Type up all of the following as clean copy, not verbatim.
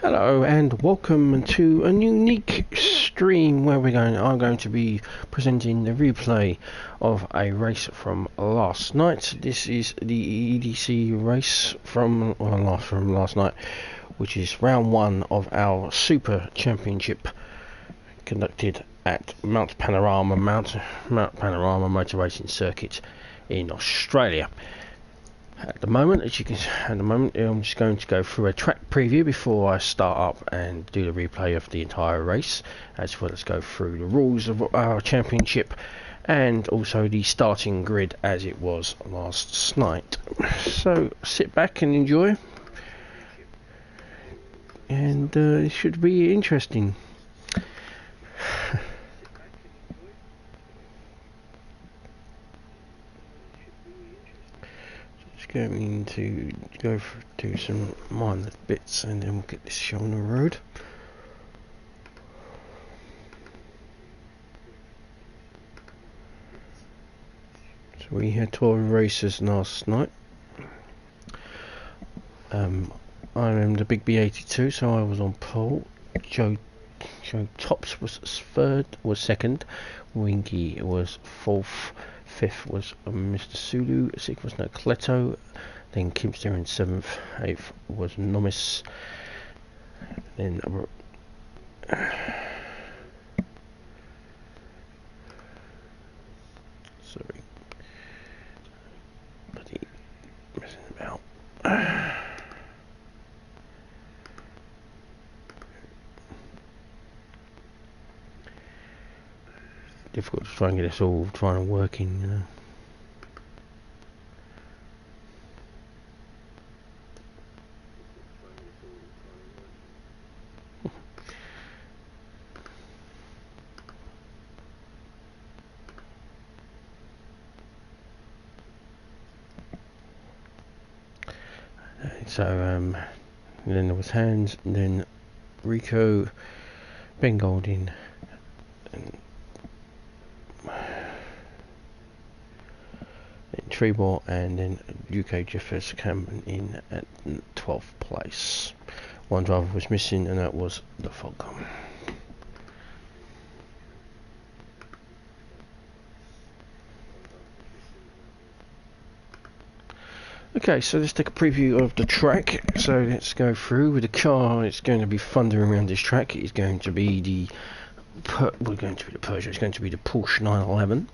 Hello and welcome to a unique stream where I'm going to be presenting the replay of a race from last night. This is the EDC race from last night, which is round one of our Supra Championship conducted at Mount Panorama Motor Racing Circuit in Australia. At the moment, I'm just going to go through a track preview before I start up and do the replay of the entire race, as well as go through the rules of our championship and also the starting grid as it was last night. So sit back and enjoy, and it should be interesting. Going to go do some minor bits and then we'll get this show on the road. So we had 12 races last night. I am the big B82, so I was on pole. Joetopps was second. Winky was fourth. Fifth was MrSulu, sixth was Nolceto, then Kimster in seventh, eighth was Nomis, then sorry, bloody messing about. Difficult to try and get this all trying to working, you know. So then there was Hans, and then Rico, Ben Golding, and Trebor, and then UK-JIFFERS came in at 12th place. One driver was missing, and that was the fog. Okay, so let's take a preview of the track. So let's go through with the car. It's going to be thundering around this track. It's going to be the Peugeot. It's going to be the Porsche 911.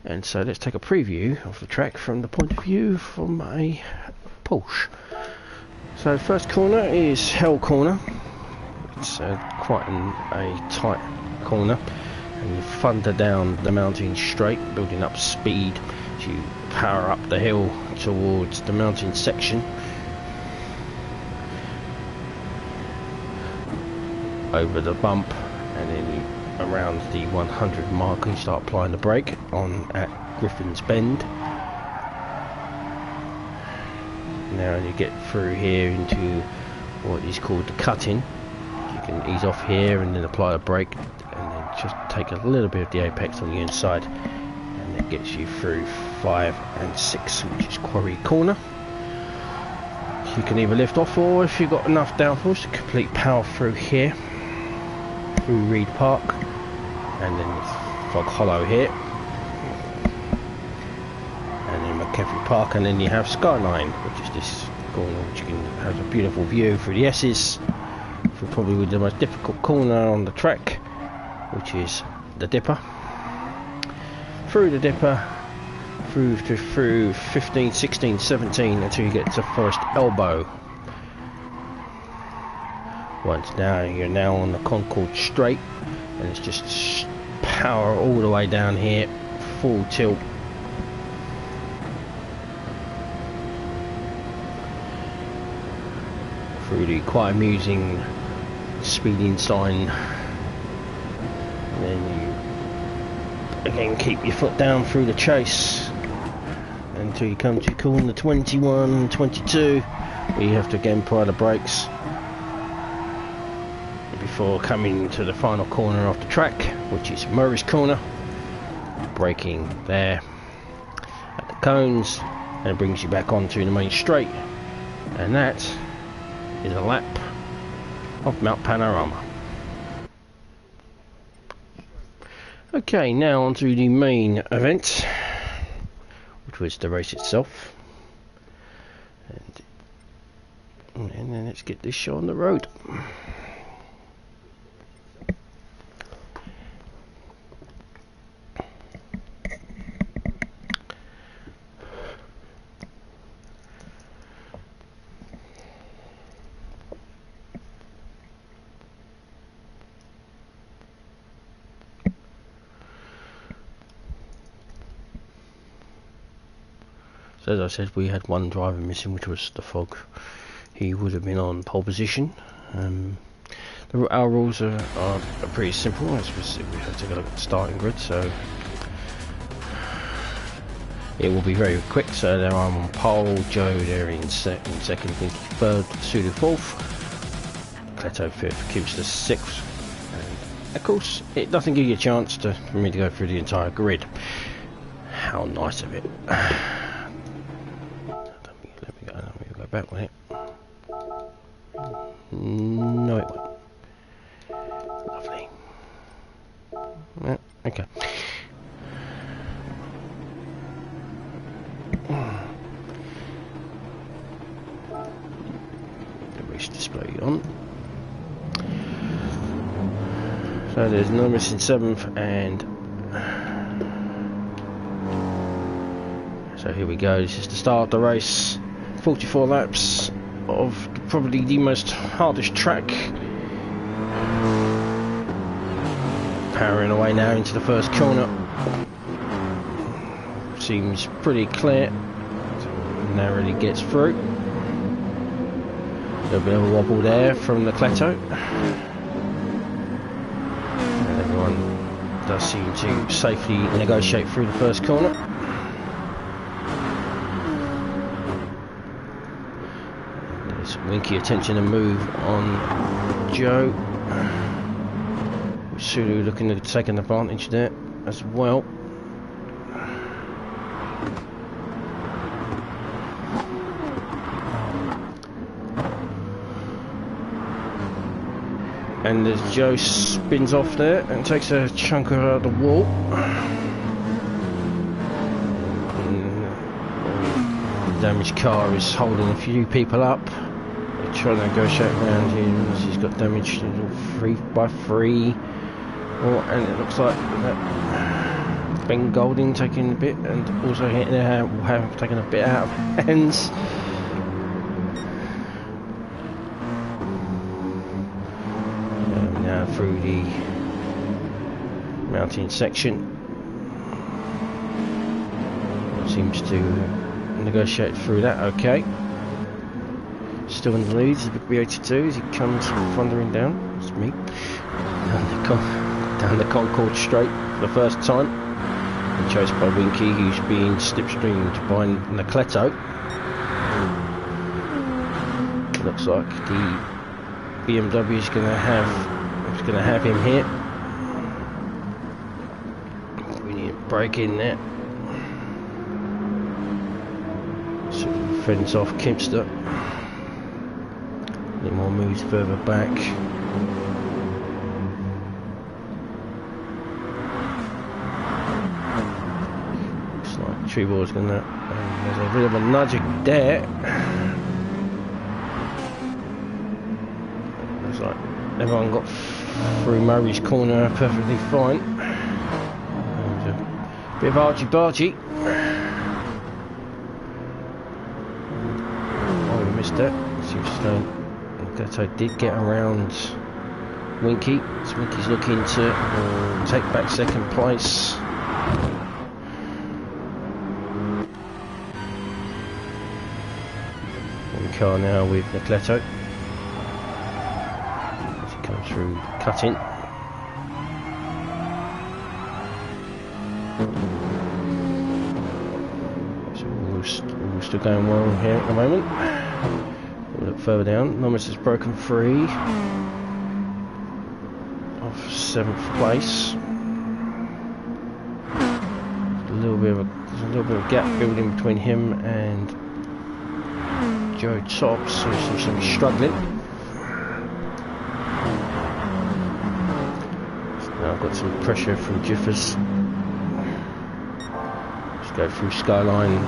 And so let's take a preview of the track from the point of view from a Porsche. So the first corner is Hell Corner. It's quite a tight corner, and you thunder down the mountain straight, building up speed as you power up the hill towards the mountain section. Over the bump, and then you around the 100 mark and start applying the brake on at Griffin's Bend. Now you get through here into what is called the cut-in. You can ease off here and then apply the brake, and then just take a little bit of the apex on the inside, and it gets you through 5 and 6, which is Quarry Corner. You can either lift off, or if you've got enough downforce to complete power through here, through Reed Park, and then Fog Hollow here, and then McCaffrey Park, and then you have Skyline, which is this corner which you can have a beautiful view through the S's, for probably the most difficult corner on the track, which is the Dipper. Through the Dipper, through 15, 16, 17 until you get to Forest Elbow. You're now on the Concord Straight, and it's just power all the way down here, full tilt. Through the quite amusing speeding sign, and then you again keep your foot down through the chase until you come to corner 21 and 22, where you have to again apply the brakes before coming to the final corner of the track, which is Murray's Corner. Braking there at the cones, and it brings you back onto the main straight, and that is a lap of Mount Panorama. Okay, now on to the main event, which was the race itself. And then let's get this show on the road. So as I said, we had one driver missing, which was the fog. He would have been on pole position. Our rules are pretty simple. As we have to go look at the starting grid, so it will be very quick. So there I'm on pole, Joe there in second, Winky third, Sulu fourth, Nolceto fifth, Kimster sixth. And of course, it doesn't give you a chance for me to go through the entire grid. How nice of it. Let me go back with it. No, it won't. Lovely. Yeah, okay. The race display on. So there's Nomis in seventh, and so here we go. This is the start of the race. 44 laps of probably the most hardest track. Powering away now into the first corner. Seems pretty clear. Narrowly gets through. A little bit of a wobble there from Nolceto. And everyone does seem to safely negotiate through the first corner. Winky attention and move on Joe. Sulu looking at taking advantage there as well. And as Joe spins off there and takes a chunk out of the wall. The damaged car is holding a few people up. Trying to negotiate around him as he's got damage 3 by 3. And it looks like that Ben Golding taking a bit, and also hitting have taken a bit out of hands. Now through the mountain section, seems to negotiate through that. Okay. Still in the lead, it's a bit B82 as he comes thundering down. It's me. Down the Concord straight for the first time. And chased by Winky, who's being slipstreamed by Nolceto. Looks like the BMW is going to have him here. Brilliant break in there. Sort of fends off Kimster. A little more moves further back. Looks like Trebor's gonna. There's a bit of a nudging there. Looks like everyone got through Murray's corner perfectly fine. There's a bit of argy-bargy. Oh, we missed that. Gute did get around Winky, so Winky's looking to take back second place. One car now with Nolceto as he comes through cutting. So we're still going well here at the moment. Look further down, Nomis has broken free of 7th place. There's a little bit of a gap building between him and Joetopps, who seems to be struggling. I've got some pressure from Jiffers. Let's go through Skyline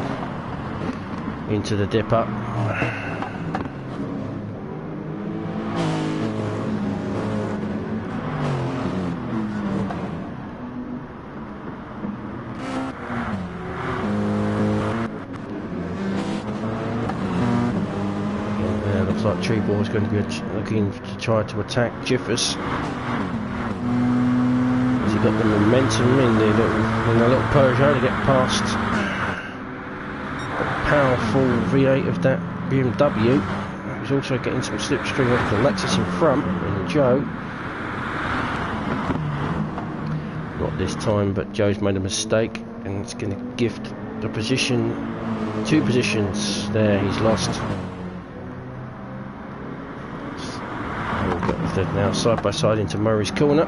into the dip up. Like Trebor is going to be looking to try to attack Jiffers. Has he got the momentum in the little Peugeot to get past the powerful V8 of that BMW? He's also getting some slipstream off the Lexus in front, and Joe. Not this time, but Joe's made a mistake, and it's going to gift the position, 2 positions there. He's lost. Now side by side into Murray's corner.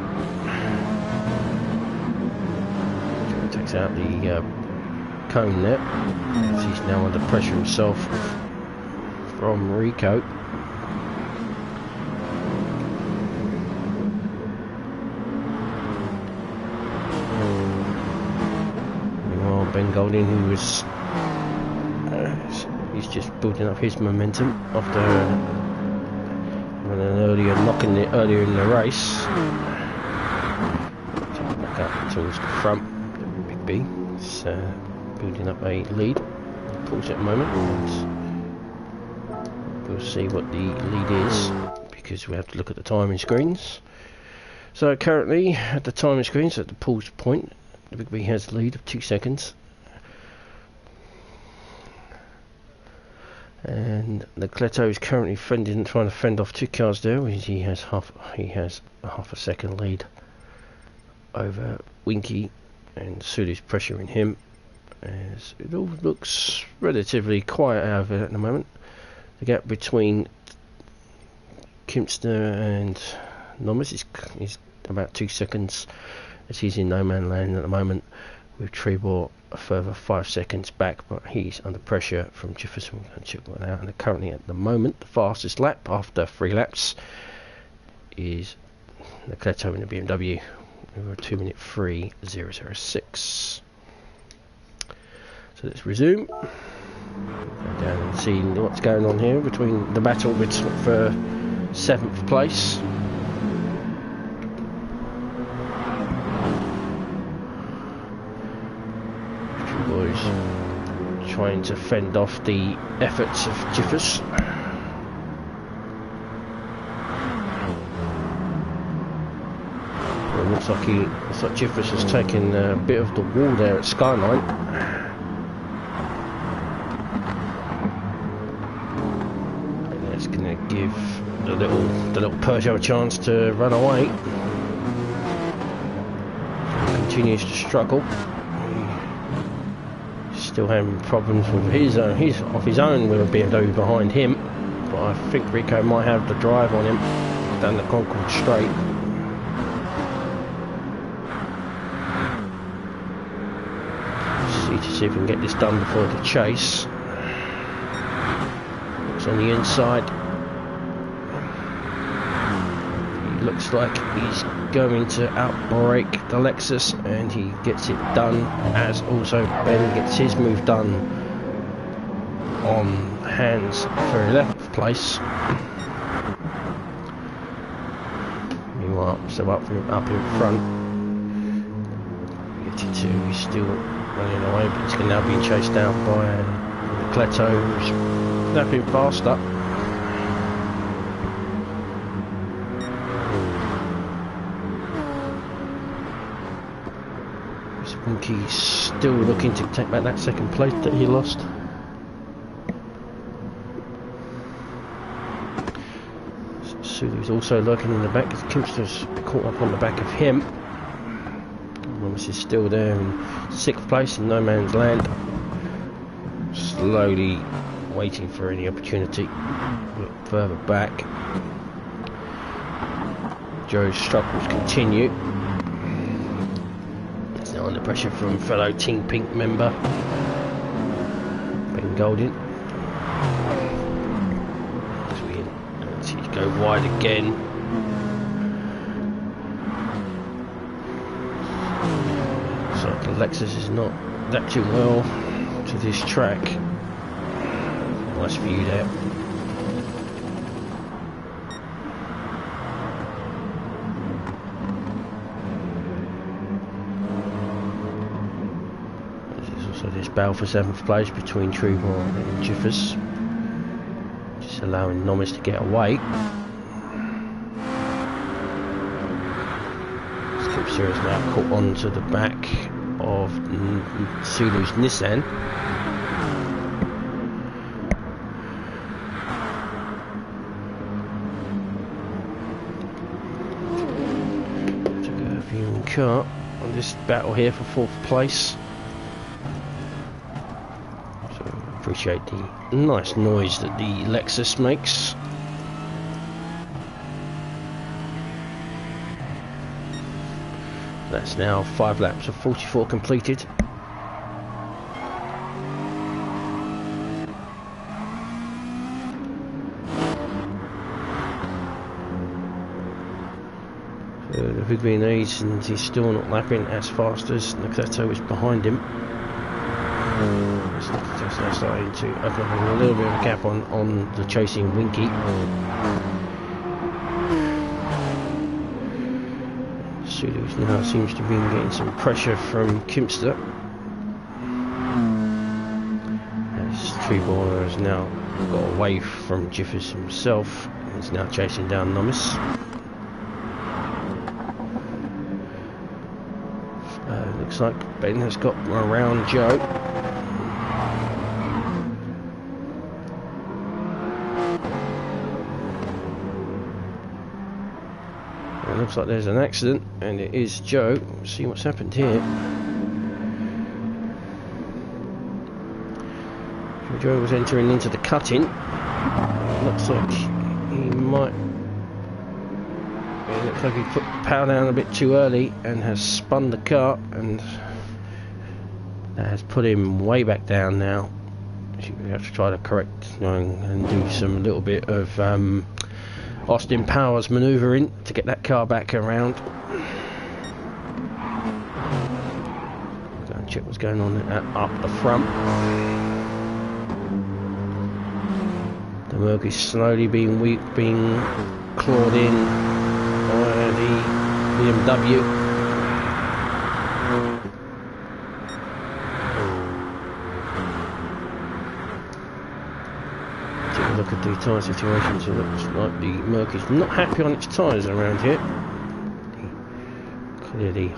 Takes out the cone there. He's now under pressure himself from Rico. Meanwhile, Ben Golding, who was he's just building up his momentum after an earlier knocking it earlier in the race. Back up towards the front. Big B is building up a lead. Pulls at the moment. We'll see what the lead is because we have to look at the timing screens. So currently at the timing screens at the pulse point, the Big B has the lead of 2 seconds. And Nolceto is currently trying to fend off 2 cars there. He has half a second lead over Winky, and Sulu's pressuring him. As it all looks relatively quiet out there at the moment. The gap between Kimster and Nomis is about 2 seconds, as he's in no man land at the moment, with Trebor a further 5 seconds back, but he's under pressure from Jefferson. We're going to check that out. And currently at the moment, the fastest lap after 3 laps is Nolceto in the BMW over 2:03.006. So let's resume. Go down and see what's going on here between the battle for 7th place. Boys trying to fend off the efforts of Jiffers. Well, it looks like Jiffers has taken a bit of the wall there at Skyline. And that's going to give the little Peugeot a chance to run away. He continues to struggle. Still having problems with his own with a BMW behind him, but I think Rico might have the drive on him down the Concord straight. See if we can get this done before the chase. Looks on the inside. He looks like he's going to outbrake the Lexus, and he gets it done, as also Ben gets his move done on hands for 11th place. Meanwhile, so up in front, GT2 is still running away, but it's now being chased down by Nolceto, who's snapping faster. Winky's still looking to take back that 2nd place that he lost. Sulu's also lurking in the back, as Kimster's caught up on the back of him. Thomas is still there in 6th place in no man's land, slowly waiting for any opportunity. Look further back. Joe's struggles continue. Under pressure from fellow Team Pink member Ben Golding. As we go wide again. Lexus is not adapting well to this track. Nice view there. There's also this battle for 7th place between Trebor and JIFFERS, just allowing Nomis to get away. Skipster is now caught onto the back of Sulu's Nissan. Car on this battle here for 4th place. So appreciate the nice noise that the Lexus makes. That's now 5 laps of 44 completed. The big V8, and he's still not lapping as fast as Nolceto is behind him. Just now starting to open up a little bit of a gap on the chasing Winky. Sulu now seems to be getting some pressure from Kimster, as Trebor has now got away from JIFFERS himself and is now chasing down Nomis. Looks like Ben has got around Joe. It looks like there's an accident, and it is Joe. Let's see what's happened here. Joe was entering into the cutting. Looks like he might. It looks like he put the power down a bit too early and has spun the car, and that has put him way back down now. We have to try to correct and do some little bit of Austin Powers manoeuvring to get that car back around. Go and check what's going on up the front. The Merc is slowly being clawed in by the BMW. Take a look at the tyre situation. So it looks like the Merc is not happy on its tyres around here. Clearly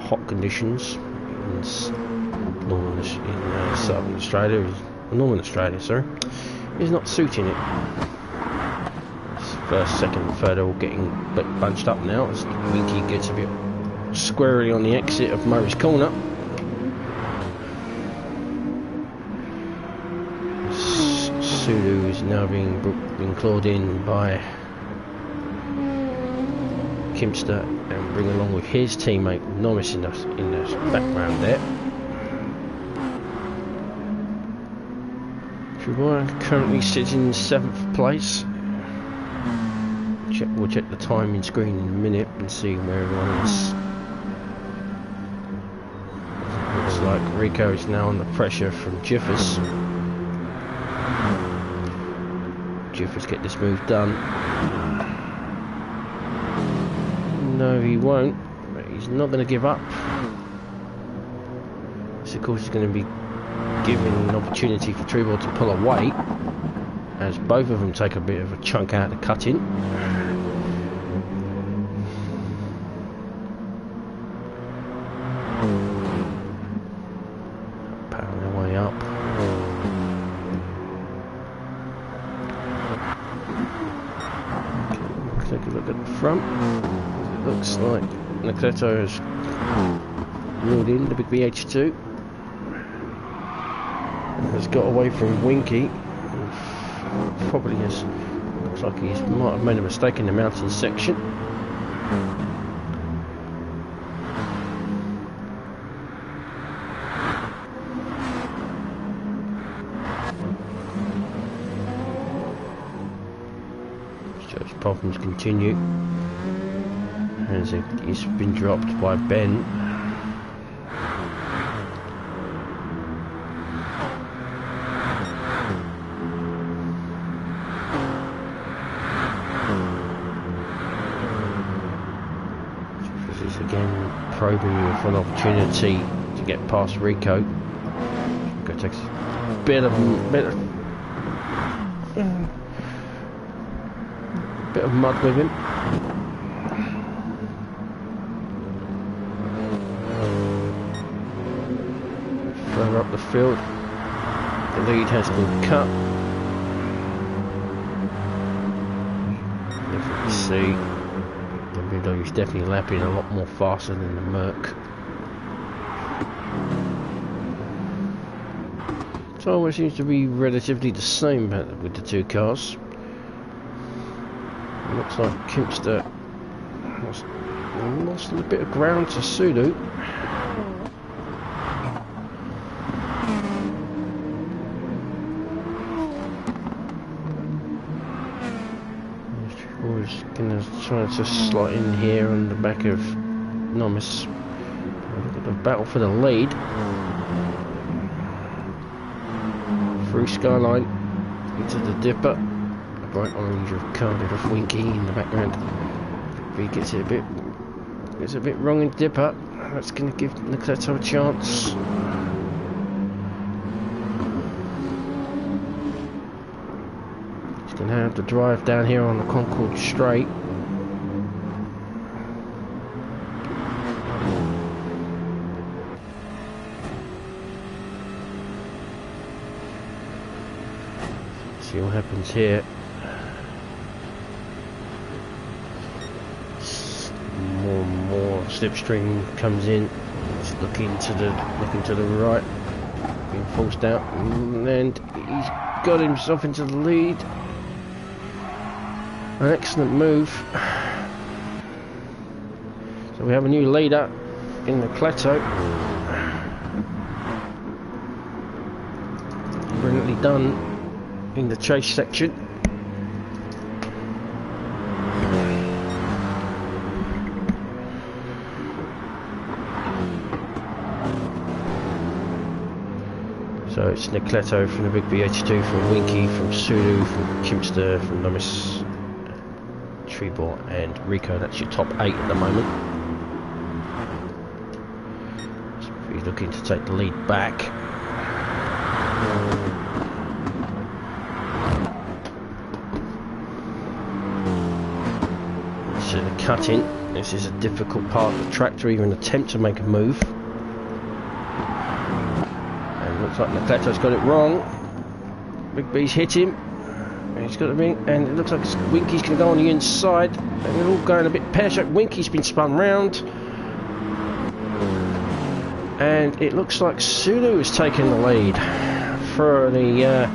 hot conditions in southern Australia, northern Australia, sorry, is not suiting it. First, second and third are all getting bunched up now as Winky gets a bit squarely on the exit of Murray's corner. Sulu is now being clawed in by Kimster and bring along with his teammate Norris in the background there. Trebor currently sitting in 7th place. We'll check the timing screen in a minute and see where everyone is. Looks like Rico is now under pressure from JIFFERS. JIFFERS get this move done. No, he won't, but he's not going to give up. This of course is going to be giving an opportunity for Trebor to pull away, as both of them take a bit of a chunk out of the cutting. Powering their way up. Take a look at the front. It looks like Nolceto has reeled in the big VH2. Has got away from Winky. Probably has. Looks like he might have made a mistake in the mountain section. Joe's problems continue as he's been dropped by Ben. He's again probing for an opportunity to get past Rico. Rico takes a bit of mud with him. Further up the field, the lead has been cut. Definitely see the BMW is definitely lapping a lot more faster than the Merc. So it seems to be relatively the same with the two cars. It looks like Kempster lost a bit of ground to Sulu. He's going to try to slot in here on the back of Nomis. Look at the battle for the lead. Through Skyline into the dipper. A bright orange of carded off Winky in the background. If he gets it a bit wrong in dipper, that's going to give Nolceto a chance. He's going to have to drive down here on the Concord Straight. See what happens here. More slipstream comes in. He's looking to the right, being forced out, and he's got himself into the lead. An excellent move. So we have a new leader in Nolceto. Brilliantly done in the chase section. So it's Nolceto from the big BH2, from Winky, from Sulu, from Kempster, from Nomis, Trebor and Rico. That's your top 8 at the moment. So he's looking to take the lead back. So the cut-in. This is a difficult part of the track to even attempt to make a move. And looks like Nolceto's got it wrong. Big B's hit him. And he's got the ring, and it looks like Winky's going to go on the inside. And they're all going a bit pear-shaped. Winky's been spun round. And it looks like Sulu is taking the lead for the...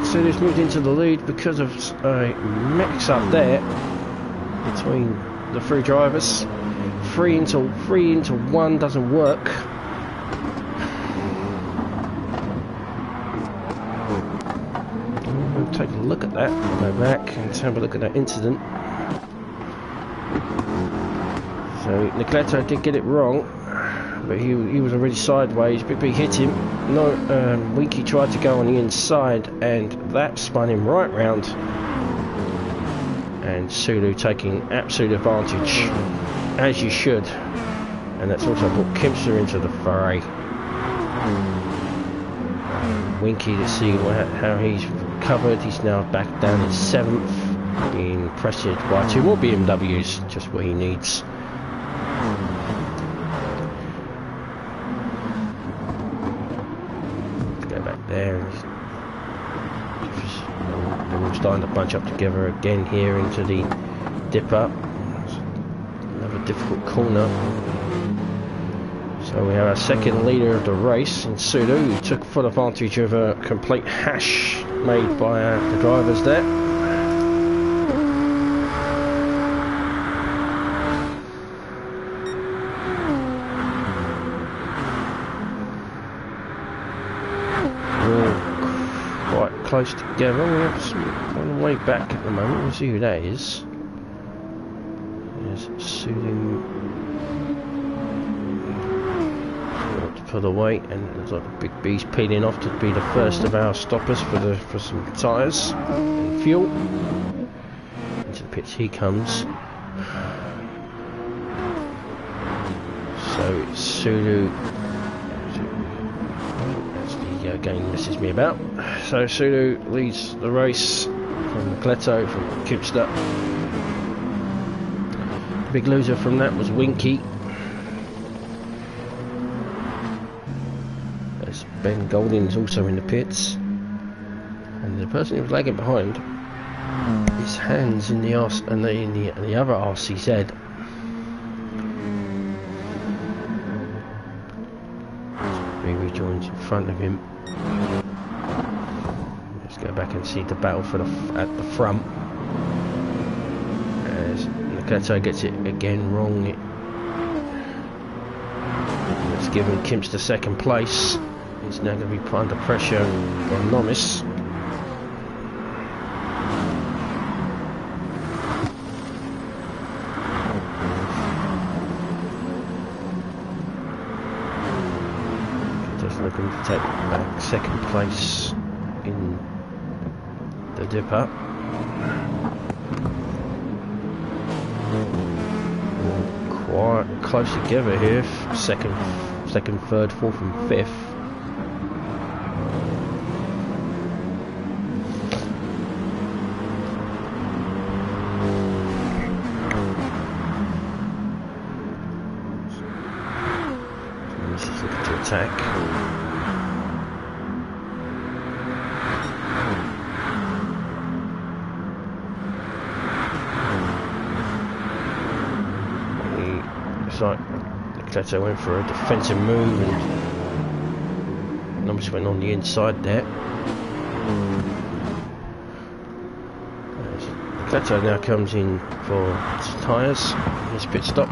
Sulu's moved into the lead because of a mix-up there between the three drivers. 3 into 1 doesn't work. We'll take a look at that. We'll go back and have a look at that incident. So Nolceto did get it wrong, but he was already sideways. Big B hit him. Winky tried to go on the inside, and that spun him right round. And Sulu taking absolute advantage, as you should. And that's also put Kempster into the fray. Winky, to see how he's recovered. He's now back down in 7th, being pressured by 2 more BMWs, just what he needs. There, they're all starting to bunch up together again here into the dipper. Another difficult corner. So we have our second leader of the race in Sulu, who took full advantage of a complete hash made by the drivers there. Close together. We have some on the way back at the moment. We'll see who that is. There's Sulu to pull away, and there's like the big B's peeling off to be the first of our stoppers for some tyres and fuel. Into the pits he comes. So it's Sulu. That's the game messes me about. So Sulu leads the race from Nolceto, from Kipster. The big loser from that was Winky. As Ben Golding's also in the pits. And the person who was lagging behind, his hands in the arse and in the other RCZ. He rejoins in front of him. Let's go back and see the battle for at the front. As Nolceto gets it again wrong. It's given Kimster second place. He's now going to be put under pressure by Nomis. Looking to take back second place in the Dipper. Quite close together here. Second, third, fourth, and fifth. So this is looking to attack. Like Nolceto went for a defensive move and Nomis went on the inside there. Nolceto now comes in for tyres, his pit stop.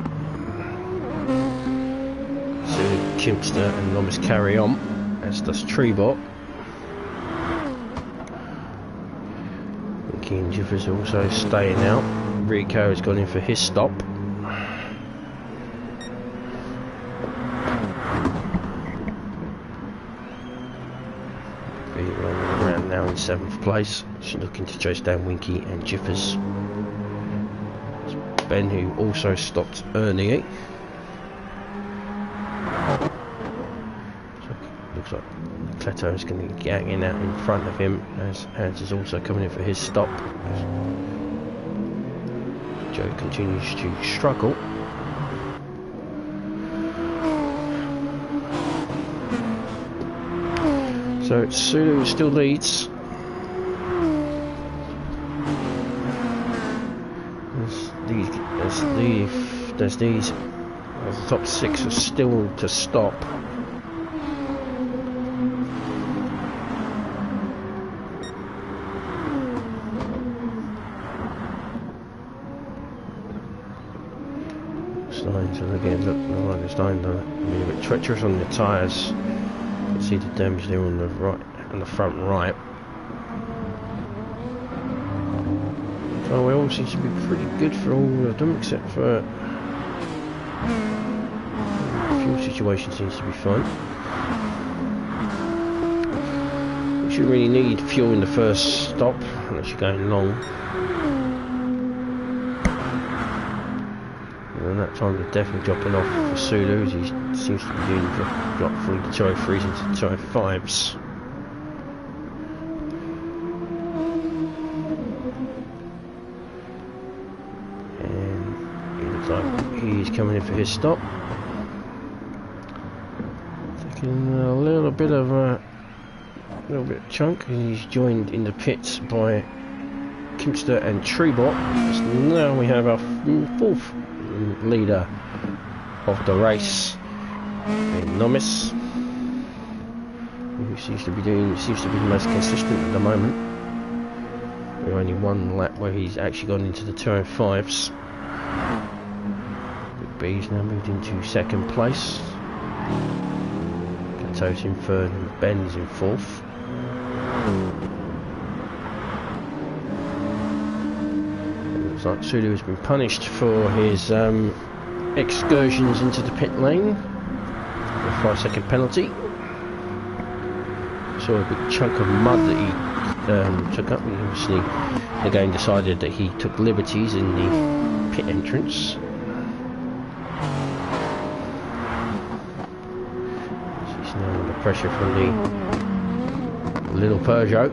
So Kimster and Nomis carry on, as does Trebor. Winky and JIFFERS also staying out. Rico has gone in for his stop. Now in 7th place, she's looking to chase down Winky and JIFFERS. Ben, who also stopped early. So looks like Nolceto is going to be getting out in front of him, as Hans is also coming in for his stop. Joe continues to struggle. So Sulu still leads. There's these. The top 6 are still to stop. Starting to again look like they're starting to be a bit treacherous on the tyres. You can see the damage there on the right, on the front right. So it all seems to be pretty good for all of them, except for the fuel situation seems to be fine. You shouldn't really need fuel in the first stop unless you're going long. And that time they're definitely dropping off for Sulu, as he seems to be doing drop from the 203s into the 205s. He's coming in for his stop. Taking a little bit of chunk. He's joined in the pits by Kimster and Trebor. So now we have our 4th leader of the race, Nomis, who seems to be the most consistent at the moment. We're only one lap where he's actually gone into the 205s. B's now moved into 2nd place. Gato's in 3rd and Ben's in 4th. It looks like Sulu has been punished for his excursions into the pit lane. A 5-second penalty. Saw a big chunk of mud that he took up. He obviously again decided that he took liberties in the pit entrance. He's now under pressure from the little Peugeot.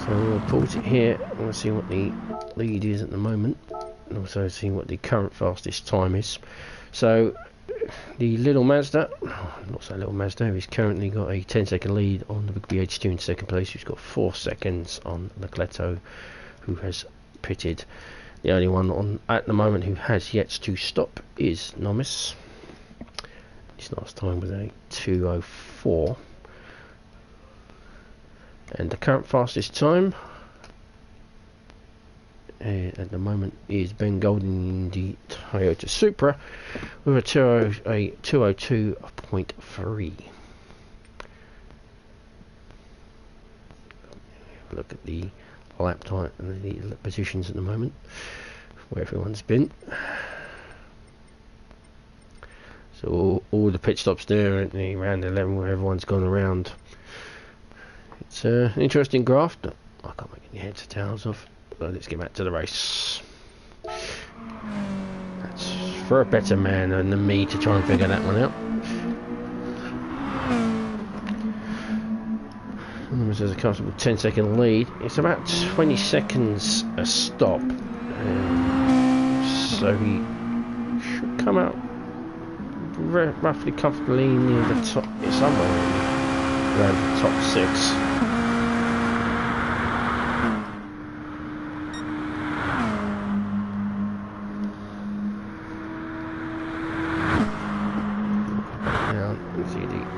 So we'll pause it here and we'll see what the lead is at the moment, and also see what the current fastest time is. So the little Mazda, not so little Mazda, he's currently got a 10-second lead on the big BH2 in second place. He's got 4 seconds on Nolceto, who has pitted. The only one on at the moment who has yet to stop is Nomis. His last time was a 2:04. And the current fastest time at the moment is Ben Golden in the Toyota Supra with a 2:02.3. Look at the lap time and the positions at the moment, where everyone's been. So all the pit stops there at the round 11 where everyone's gone around. It's an interesting graph that I can't make any heads or tails of. So let's get back to the race. That's for a better man than me to try and figure that one out. There's a comfortable 10-second lead. It's about 20 seconds a stop. So he should come out roughly comfortably near the top, somewhere around the top 6.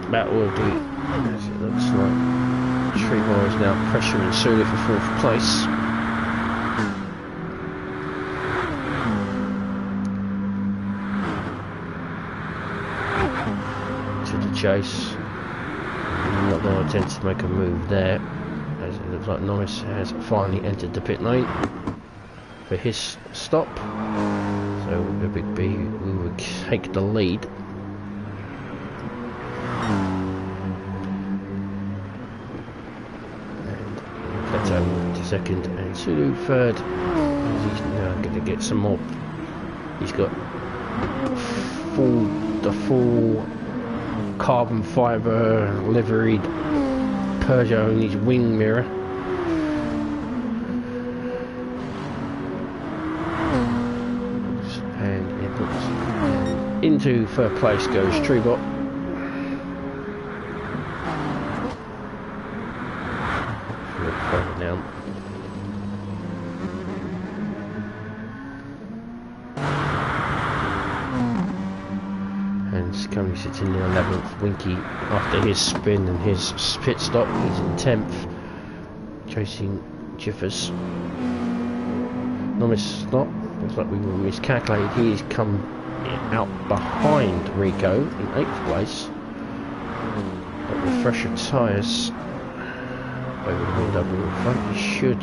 That will do, as it looks like. Trebor is now pressuring Sulu for 4th place. To the chase. I'm not going to attempt to make a move there, as it looks like Norris has finally entered the pit lane for his stop. So the Big B will take the lead. Second and Sulu third. He's now going to get some more. He's got the full carbon fibre liveried Peugeot in his wing mirror. And it looks into third place goes Trebor. Now. Currently sits in the 11th. Winky, after his spin and his pit stop, he's in 10th, chasing Jiffers. Nomis not. Looks like we were miscalculated. He's come out behind Rico in 8th place, but with fresher tyres over the window in front, he should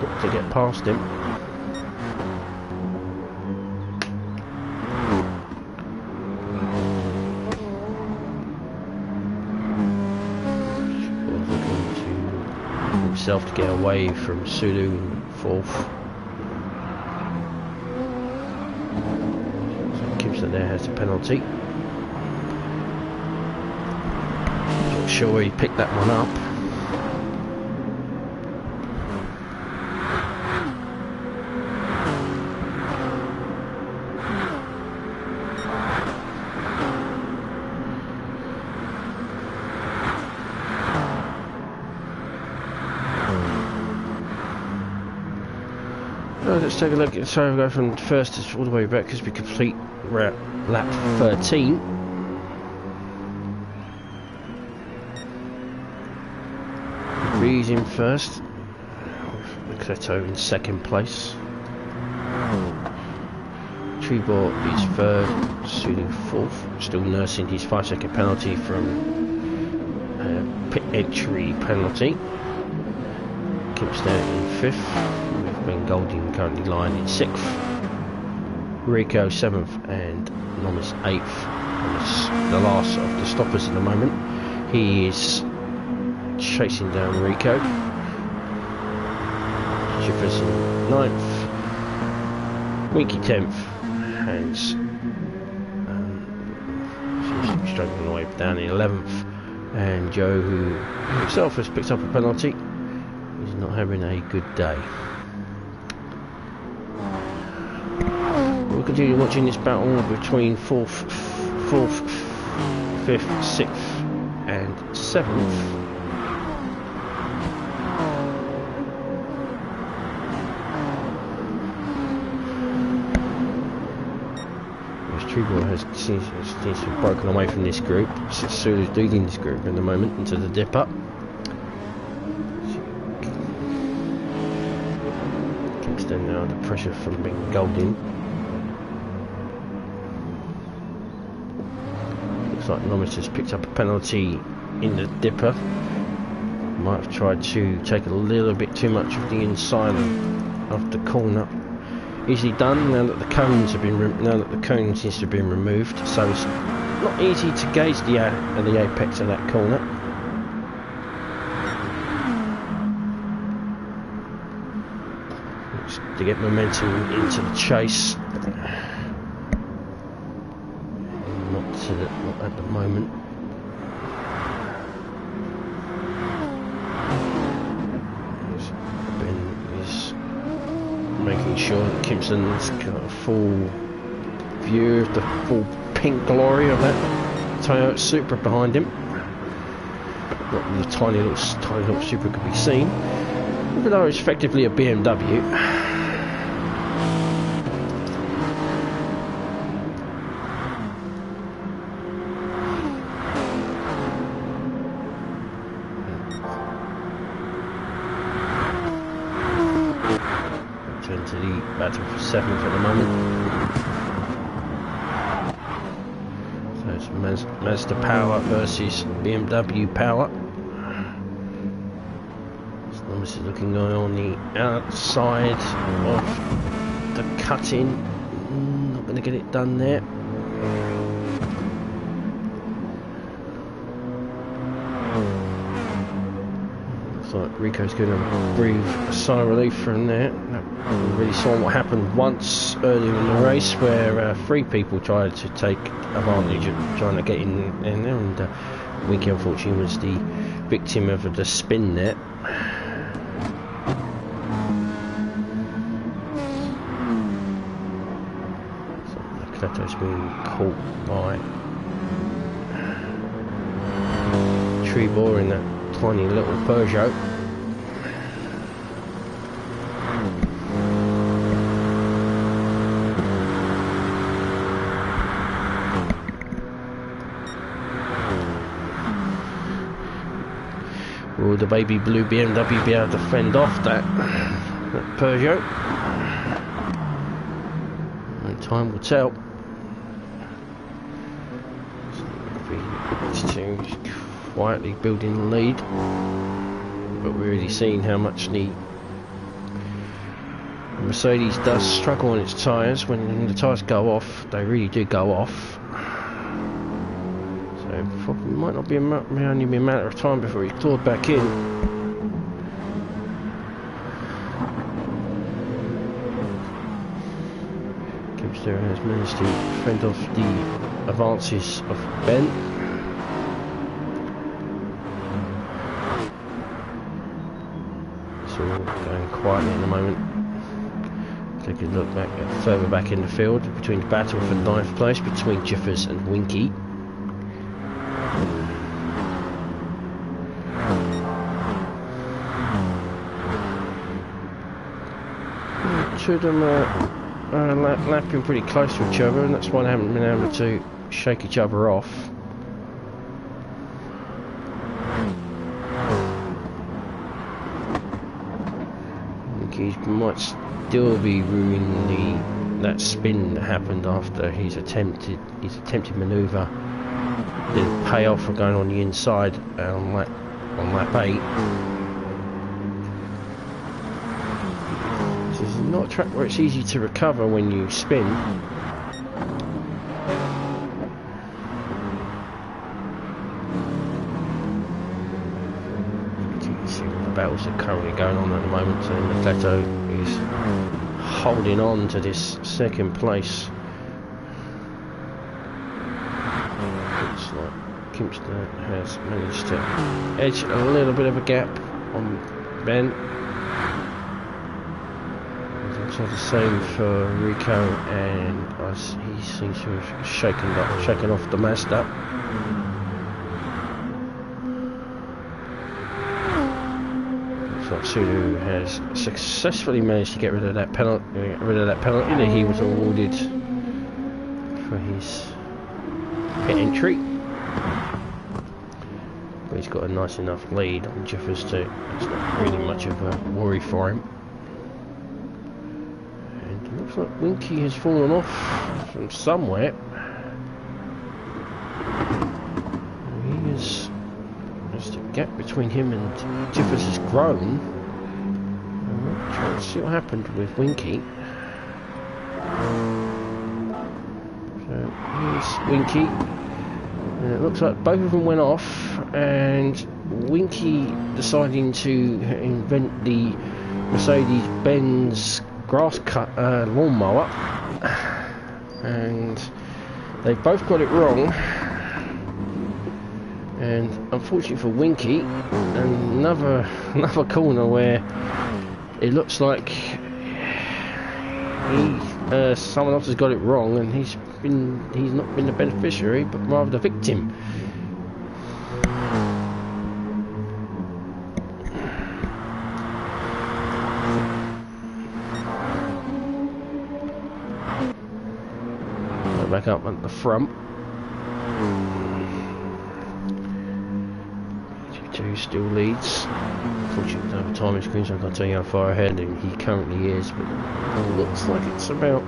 look to get past him. To get away from Sulu in 4th. So Kimster there has a penalty. Not sure he picked that one up. Let's take a look. So we'll go from first all the way back because we complete lap 13. Breeze in first, Nolceto in second place. Trebor is third, Sulu 4th, still nursing his 5-second penalty from pit entry penalty. Keeps there in 5th. Ben Golding currently lying in 6th. Rico 7th and Nomis 8th. Nomis the last of the stoppers at the moment. He is chasing down Rico. Jiffers in 9th. Winky 10th. And seems to be struggling the way down in 11th. And Joe, who himself has picked up a penalty, is not having a good day. We'll continue watching this battle between 4th, 5th, 6th and 7th. Trebormighty has seems to have broken away from this group. MrSulu is leading this group in the moment into the dip up. Keeps them now under pressure from being golden. Looks like Nomis has picked up a penalty in the dipper. Might have tried to take a little bit too much of the inside of the corner. Easily done now that the cones have been cone seems to have been removed, so it's not easy to gauge the apex of that corner. Looks to get momentum into the chase. Not at the moment. Making sure that Kimpson's got a full view of the full pink glory of that Toyota Supra behind him. Not the tiny little Supra could be seen, even though it's effectively a BMW. Into the battle for 7th at the moment. So it's Mazda power versus BMW power. So Nomis is looking on the outside of the cut-in. Not going to get it done there. Like Rico's going to breathe a sigh of relief from there. We really saw what happened once earlier in the race, where 3 people tried to take advantage of trying to get in there, and Winky unfortunately was the victim of the spin there. So Nolceto's been caught by Trebormighty in that tiny little Peugeot. Will the baby blue BMW be able to fend off that Peugeot? And time will tell. These two quietly building the lead, but we're really seeing how much the Mercedes does struggle on its tyres. When the tyres go off, they really do go off. So it probably might not be only be a matter of time before he's clawed back in. Kipster has managed to fend off the advances of Ben. Going quietly in the moment. Take a look back further back in the field between the battle for 9th place between Jiffers and Winky. Two of them are lapping pretty close to each other, and that's why they haven't been able to shake each other off. He might still be ruining that spin that happened after his attempted manoeuvre didn't pay off for going on the inside on lap 8. This is not a track where it's easy to recover when you spin. battles are currently going on at the moment, and Nolceto is holding on to this second place. Looks like Kimpster has managed to edge a little bit of a gap on Ben. So the same for Rico, and he seems to have shaken off the Mazda. Looks like Sulu has successfully managed to get rid of that penalty that he was awarded for his pit entry. But he's got a nice enough lead on Jiffers too. It's not really much of a worry for him. Looks like Winky has fallen off from somewhere. As the gap between him and Jiffers has grown. I'm trying to see what happened with Winky. So here's Winky. And it looks like both of them went off, and Winky deciding to invent the Mercedes-Benz grass cut lawnmower, and they both got it wrong. And unfortunately for Winky, another corner where it looks like someone else has got it wrong, and he's not been the beneficiary but rather the victim. Back up at the front. Two still leads. Unfortunately, don't have a timing screen, so I can't tell you how far ahead he currently is, but it looks like it's about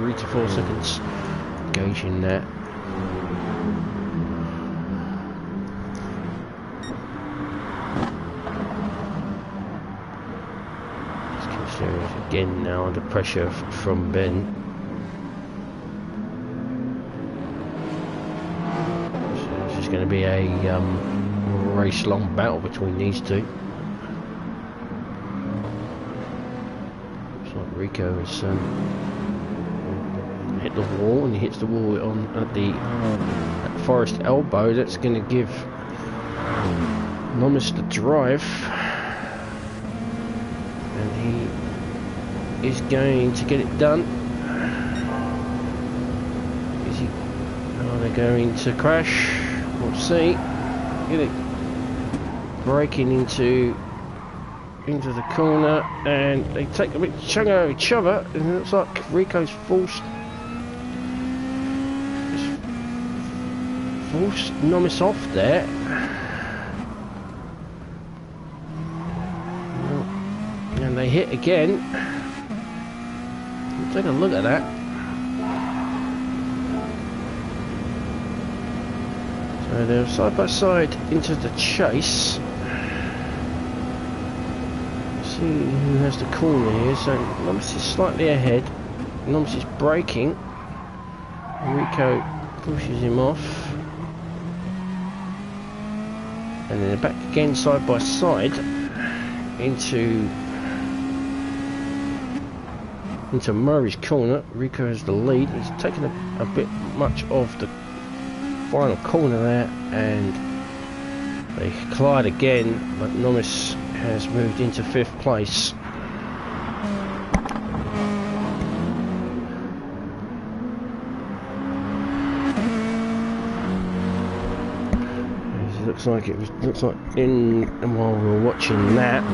3 to 4 seconds gauging that. Just considering again now under pressure from Ben. Going to be a race-long battle between these two. Looks like Rico has hit the wall, and he hits the wall at the Forest elbow. That's going to give Nomis the drive, and he is going to get it done. Are they going to crash? We'll see. Get it braking into the corner, and they take a bit chunk out of each other, and it looks like Rico's forced Nomis off there. And they hit again. Take a look at that. So they're side by side into the chase. See who has the corner here. So Nomis is slightly ahead. Nomis is braking. Rico pushes him off. And then they're back again side by side into Murray's corner. Rico has the lead. He's taken a bit much of the final corner there, and they collide again, but Nomis has moved into 5th place. It looks like while we were watching that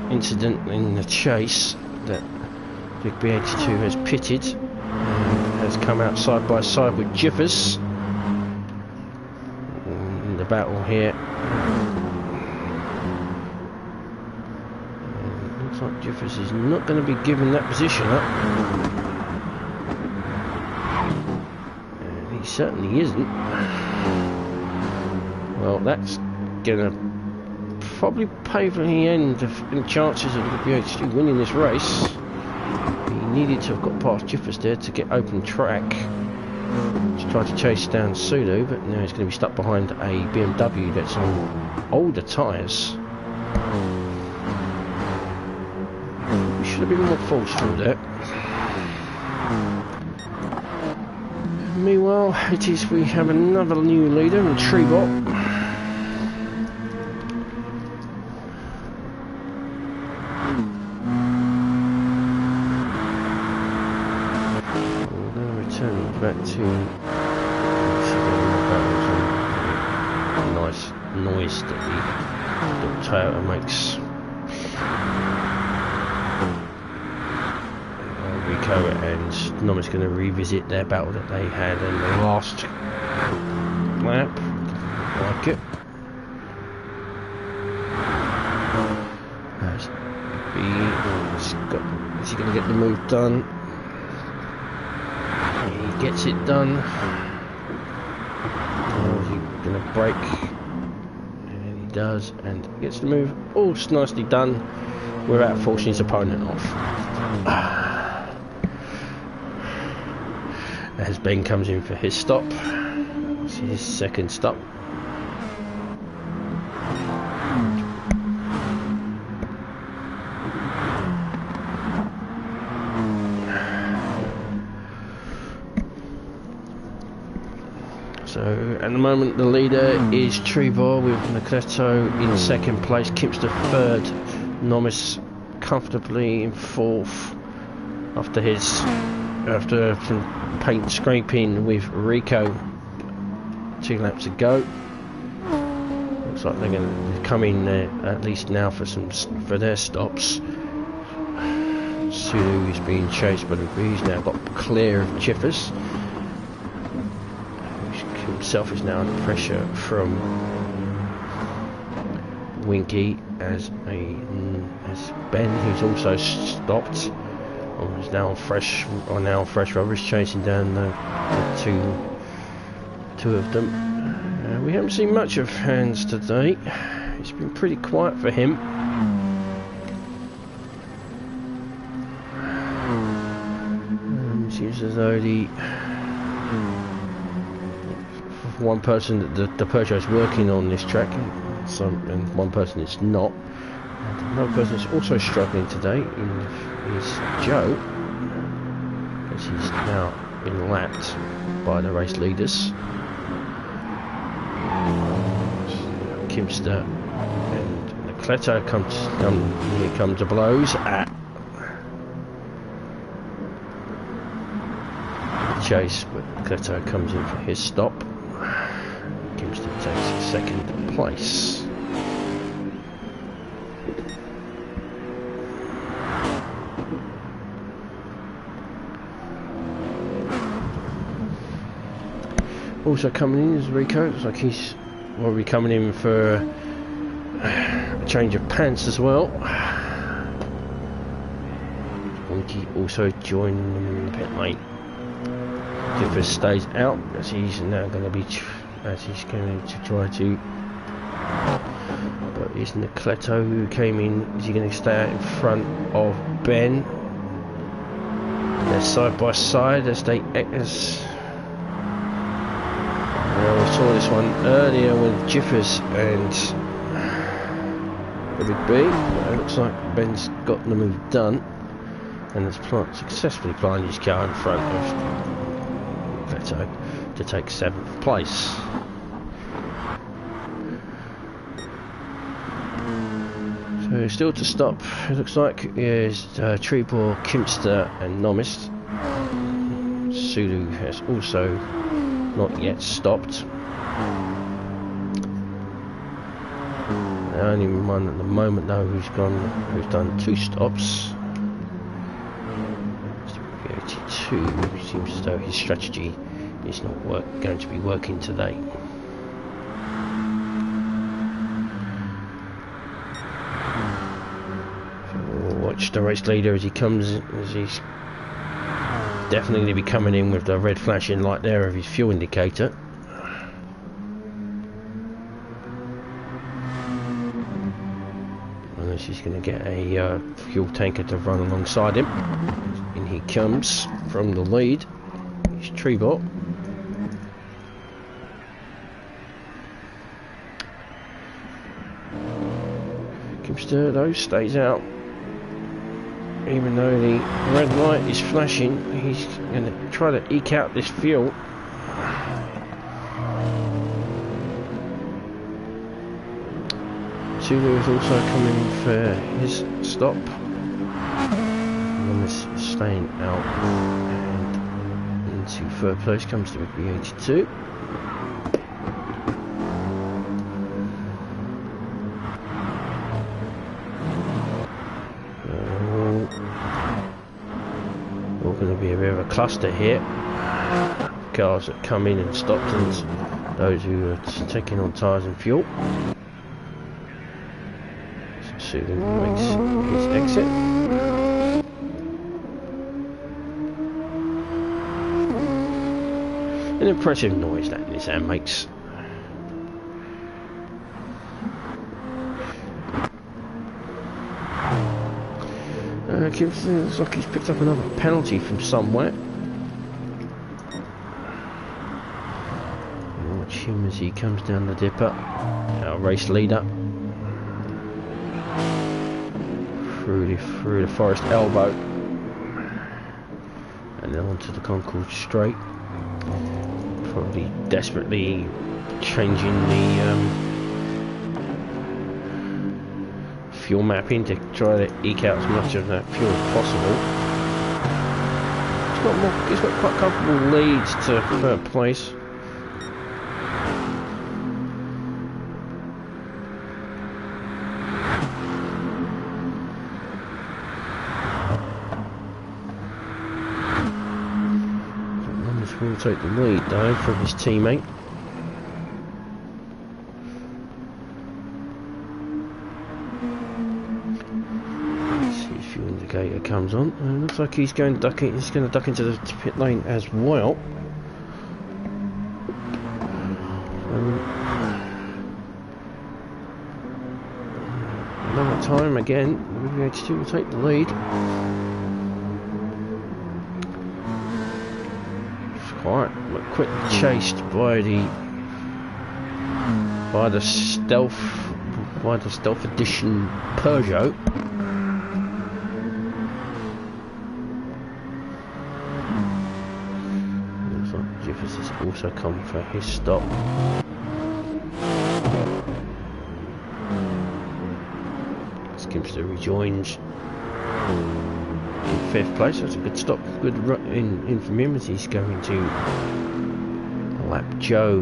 incident in the chase, that Big B82 has pitted and has come out side by side with Jiffers in the battle here. And looks like Jiffers is not going to be giving that position up, and he certainly isn't. Well, that's going to probably pave the end of any chances of the BH2 winning this race. He needed to have got past Jiffers there to get open track to try to chase down Sulu, but now he's going to be stuck behind a BMW that's on older tyres. We should have been more forceful there. Meanwhile, we have another new leader in TreborMightyMint. Back to nice noise that the Toyota makes. Rico and Noma's going to revisit their battle that they had in the last lap. Like it. Is he going to get the move done? Gets it done. Oh, he's going to brake, and he does, and gets the move all nicely done without forcing his opponent off. As Ben comes in for his stop, it's his second stop. So at the moment the leader is TreborMightyMint with Nolceto in second place, Kipster third, Nomis comfortably in fourth after some paint scraping with Rico 2 laps ago. Looks like they're going to come in there at least now for their stops. Sulu is being chased, but he's now got clear of JIFFERS. Himself is now under pressure from Winky as Ben, who's also stopped, is now on fresh rubber, chasing down the two of them. We haven't seen much of Hans today. It's been pretty quiet for him. Seems as though one person that the Peugeot is working on this track, and one person is not. And another person is also struggling today is Joe, as he's now been lapped by the race leaders. Kipster and Nolceto come to blows at chase, but Nolceto comes in for his stop. Kipster takes second place. Also coming in is Rico. Looks like he's probably coming in for a change of pants as well. Winky also joining them in the pit lane. JIFFERS stays out as he's now going to be try to. But is Nolceto, who came in, is he going to stay out in front of Ben? They're side by side as they we saw this one earlier with JIFFERS and the Big B. It looks like Ben's got the move done and has successfully plunged his car in front of Nolceto to take 7th place. So still to stop, it looks like, is TreborMightyMint, Kipster and Nomis. Sulu has also not yet stopped. The only one at the moment though who's done 2 stops. Mr. 82 seems as though his strategy is not going to be working today. So we'll watch the race leader as he comes, as he's definitely going to be coming in with the red flashing light there of his fuel indicator. Unless he's going to get a fuel tanker to run alongside him. In he comes from the lead. It's TreborMightyMint. Skipster though stays out. Even though the red light is flashing, he's going to try to eke out this fuel. Sulu is also coming for his stop. Thomas staying out, and into third place comes the RB82. All going to be a bit of a cluster here. Cars that come in and stopped, and those who are taking on tyres and fuel. Sulu makes his exit. An impressive noise that Nissan makes. Looks like he's picked up another penalty from somewhere. Watch him as he comes down the dipper. Our race leader. Through the forest elbow. And then onto the Concord straight. Probably desperately changing the fuel mapping to try to eke out as much of that fuel as possible. He's got quite comfortable leads to third place. Will take the lead though from his teammate. Fuel indicator comes on, and it looks like he's going to duck into the pit lane as well. Another time again, RB82 will take the lead. Quite quick chased by the stealth edition Peugeot. Looks like Jiffers has also come for his stop. Skipster rejoins in fifth place. That's a good stop, good in from him as he's going to lap Joe.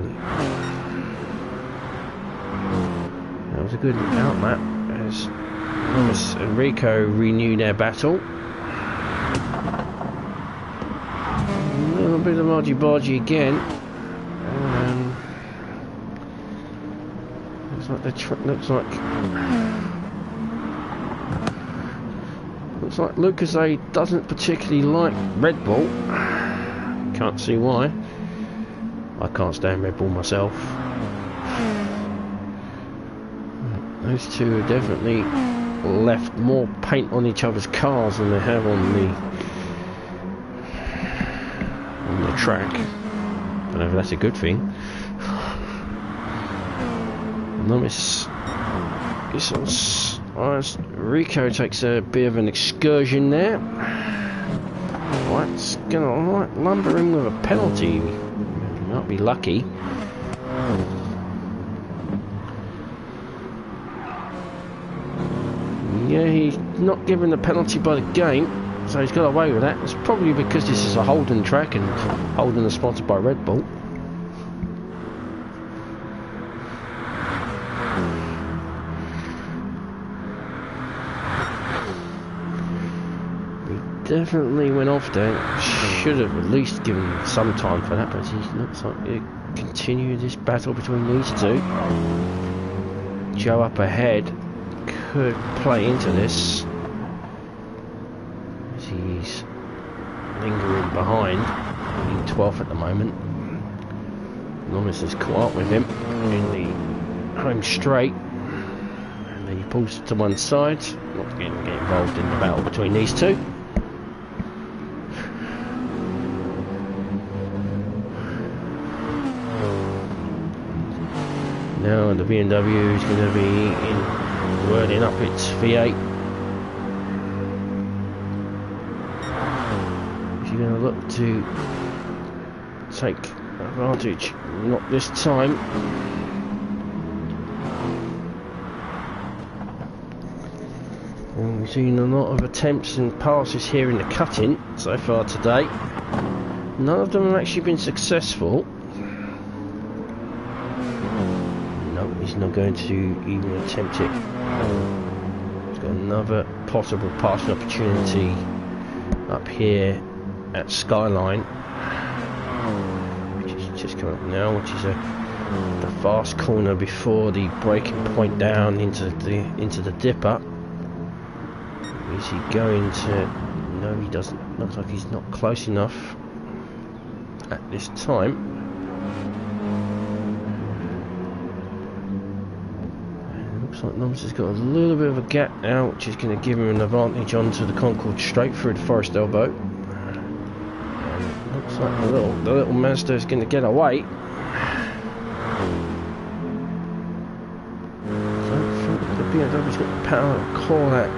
That was a good out lap as Thomas and Rico renew their battle. A little bit of argy-bargy again. Looks like Lucas A doesn't particularly like Red Bull. Can't see why. I can't stand Red Bull myself. Those two have definitely left more paint on each other's cars than they have on the track. I don't know if that's a good thing. Rico takes a bit of an excursion there. White's gonna lumber in with a penalty. Might be lucky. Yeah, he's not given the penalty by the game, so he's got away with that. It's probably because this is a Holden track and Holden is sponsored by Red Bull. Definitely went off there. Should have at least given him some time for that, but he looks like he'll continue this battle between these two. Joe up ahead could play into this as he's lingering behind, in 12th at the moment. Lawrence has caught up with him in the home straight, and then he pulls to one side, not going to get involved in the battle between these two. Now the BMW is going to be in whirling up its V8. Is he going to look to take advantage? Not this time. And we've seen a lot of attempts and passes here in the cutting so far today. None of them have actually been successful. No, he's not going to even attempt it. He's got another possible passing opportunity up here at Skyline, which is just coming up now, which is the fast corner before the braking point down into the dipper. Is he going to? No, he doesn't. Looks like he's not close enough at this time. And it looks like Nolceto's got a little bit of a gap now, which is going to give him an advantage onto the Concord straight through the Forest Elbow. And it looks like the little Mazda is going to get away. So the BMW's got the power to call that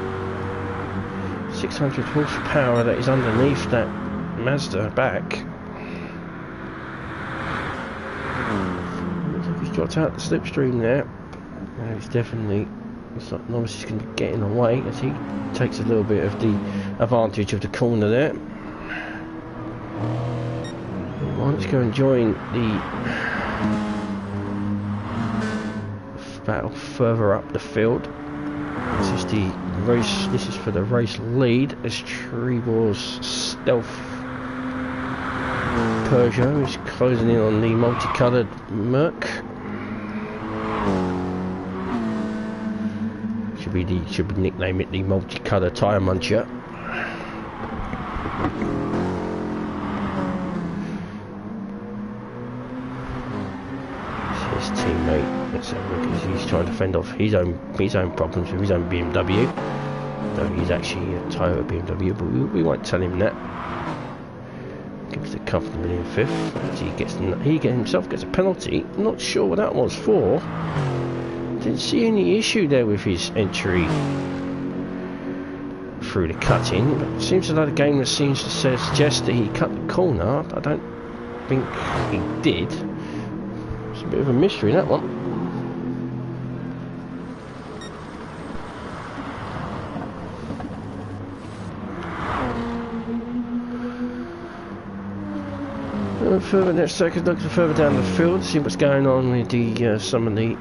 600 horsepower that is underneath that Mazda back. Looks like he's dropped out the slipstream there. And he's definitely, looks like Norris is going to be getting away as he takes a little bit of the advantage of the corner there. Why don't you go and join the battle further up the field. This is the race. This is for the race lead as Trebor's stealth Peugeot is closing in on the multicoloured Merc. Should be nickname it the multicoloured tyre muncher. It's his teammate. Let's have a look as he's trying to fend off his own problems with his own BMW. Though he's actually a Tyre BMW, but we won't tell him that. Gives it comfortably in fifth. He himself gets a penalty. I'm not sure what that was for. Didn't see any issue there with his entry through the cutting, but it seems like the game that seems to suggest that he cut the corner. I don't think he did. It's a bit of a mystery, that one. Further, let's take a look further down the field, see what's going on with the some of the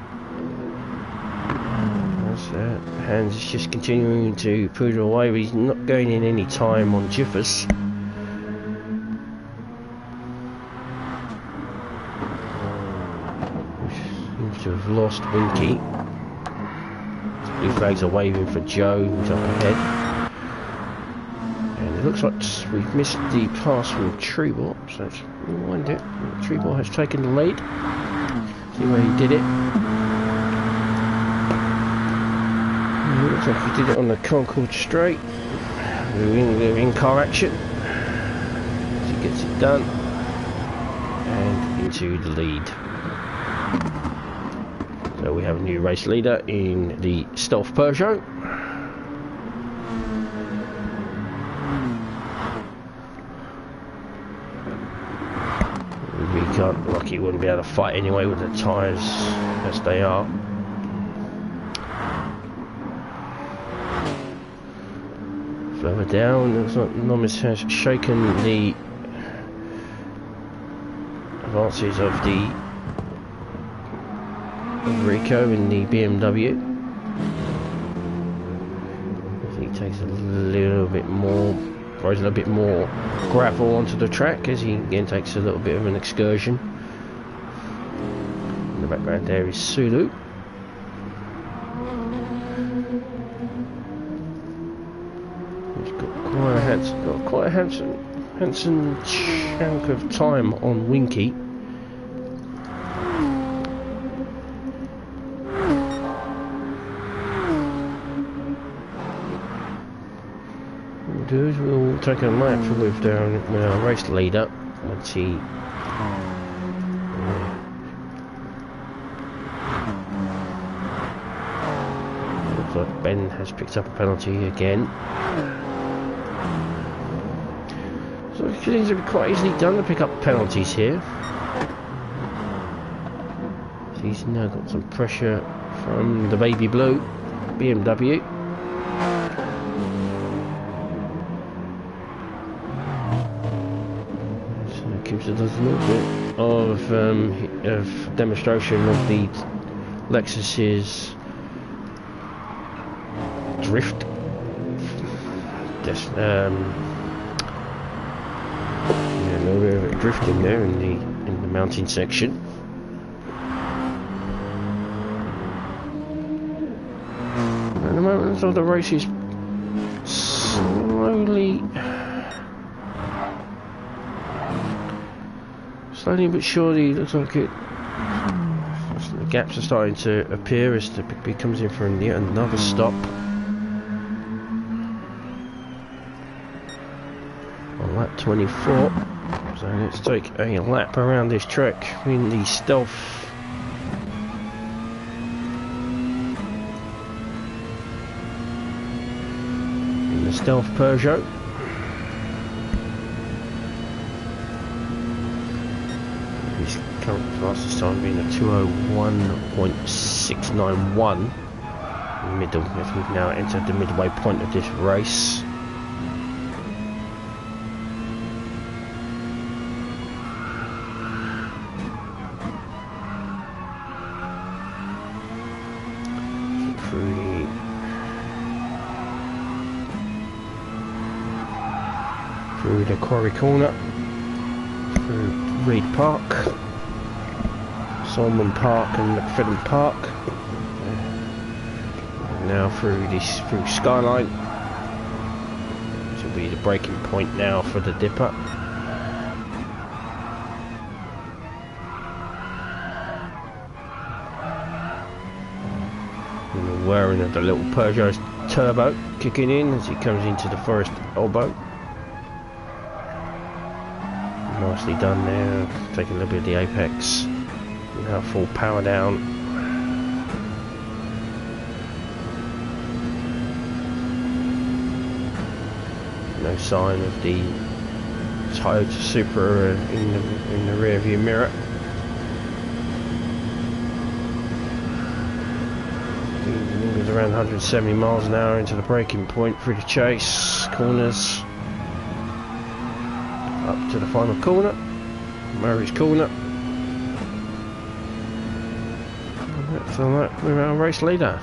Hans is just continuing to put it away, but he's not gaining any time on JIFFERS. Seems to have lost Winky. Blue flags are waving for Joe, who's up ahead. And it looks like we've missed the pass from Trebor, so let's rewind it. Trebor has taken the lead. See where he did it. It looks like he did it on the Concord straight. We're in car action. As he gets it done. And into the lead. So we have a new race leader in the Stealth Peugeot. Rocky wouldn't be able to fight anyway with the tyres as they are. Further down, looks like Nomis has shaken the advances of the Rico in the BMW. He takes a little bit more, throws a little bit more gravel onto the track as he again takes a little bit of an excursion. In the background there is Sulu. He's got quite a handsome chunk of time on Winky. We'll take a lap with our race leader once he looks but Ben has picked up a penalty again. So it seems to be quite easily done to pick up penalties here. So he's now got some pressure from the baby blue BMW. So it gives us a little bit of demonstration of the Lexus's drift. Just a little bit of drifting there in the mountain section. At the moment, so the race is slowly but surely, looks like it. The gaps are starting to appear as the Big B comes in for yet another stop. On lap 24. So let's take a lap around this track in the Stealth. In the Stealth Peugeot. His current fastest time being a 2:01.691 in the middle, as we've now entered the midway point of this race. Through the Quarry Corner, through Reed Park, Solomon Park and McFadden Park, and now through Skyline, which will be the breaking point now for the Dipper. And the whirring of the little Peugeot's turbo kicking in as he comes into the forest elbow. Nicely done there, taking a little bit of the apex. Now full power down. No sign of the Toyota Supra in the rear view mirror. It's around 170 miles an hour into the braking point through the chase, corners. Up to the final corner, Murray's corner. And that's all right, we're our race leader.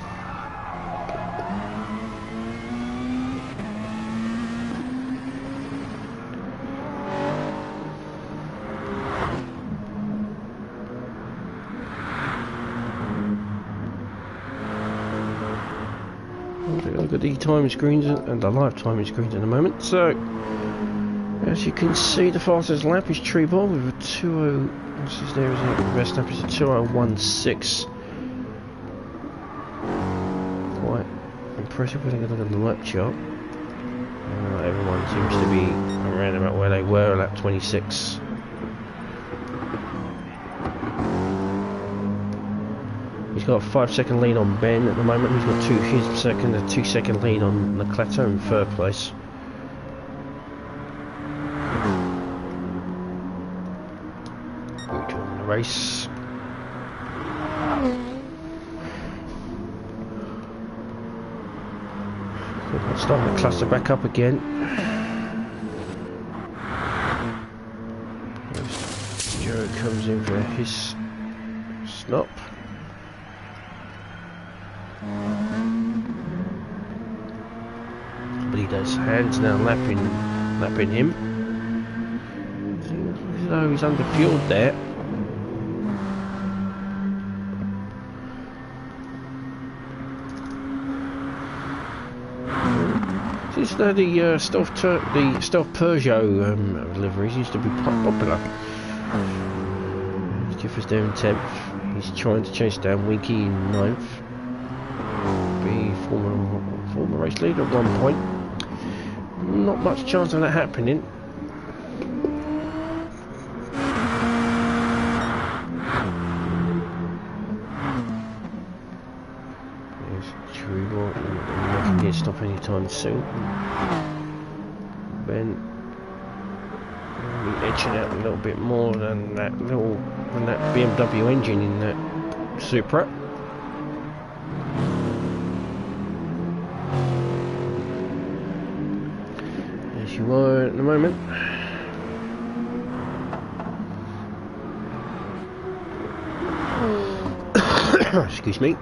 Look at the time screens and the live timing screens in a moment. So, as you can see, the fastest lap is Trebor with a 20. What's his name? The best lap is a 20.16. Quite impressive when you look at the lap chart. Everyone seems to be around about where they were at lap 26. He's got a 5-second lead on Ben at the moment. He's got a 2-second lead on Nolceto in third place. Race. I'm starting to cluster back up again. Joe comes in for his stop. But he does hands now lapping him. As though he's under fueled there. Since the stealth Peugeot liveries used to be quite popular. Jiffers there in 10th. He's trying to chase down Winky in 9th. Be former race leader at one point. Not much chance of that happening. There's Trebor in anytime soon. Ben be edging out a little bit more than that BMW engine in that Supra. As you are at the moment. Excuse me.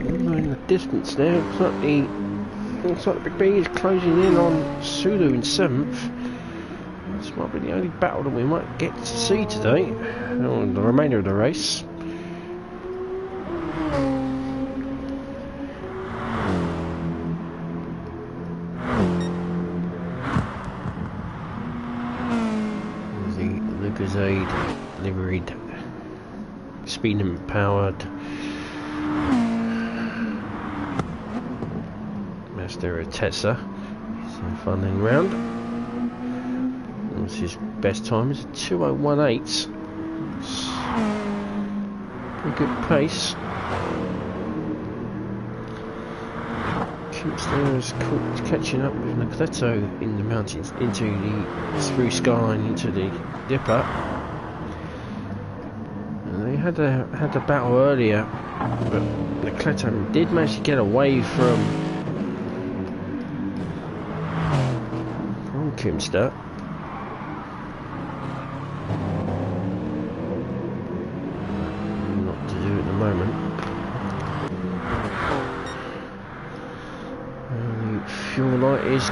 In the distance there, looks like the Big B is closing in on Sulu in 7th. This might be the only battle that we might get to see today, or the remainder of the race. The Lucozade liveried, speed powered Mazda Atenza. Some fun in round. What's his best time? Is a 2018. Pretty good pace. Kimpster is catching up with Nolceto in the mountains, into the through skyline, into the dipper. And they had a battle earlier, but Nolceto did manage to get away from Kimpster. Not to do at the moment. The fuel light is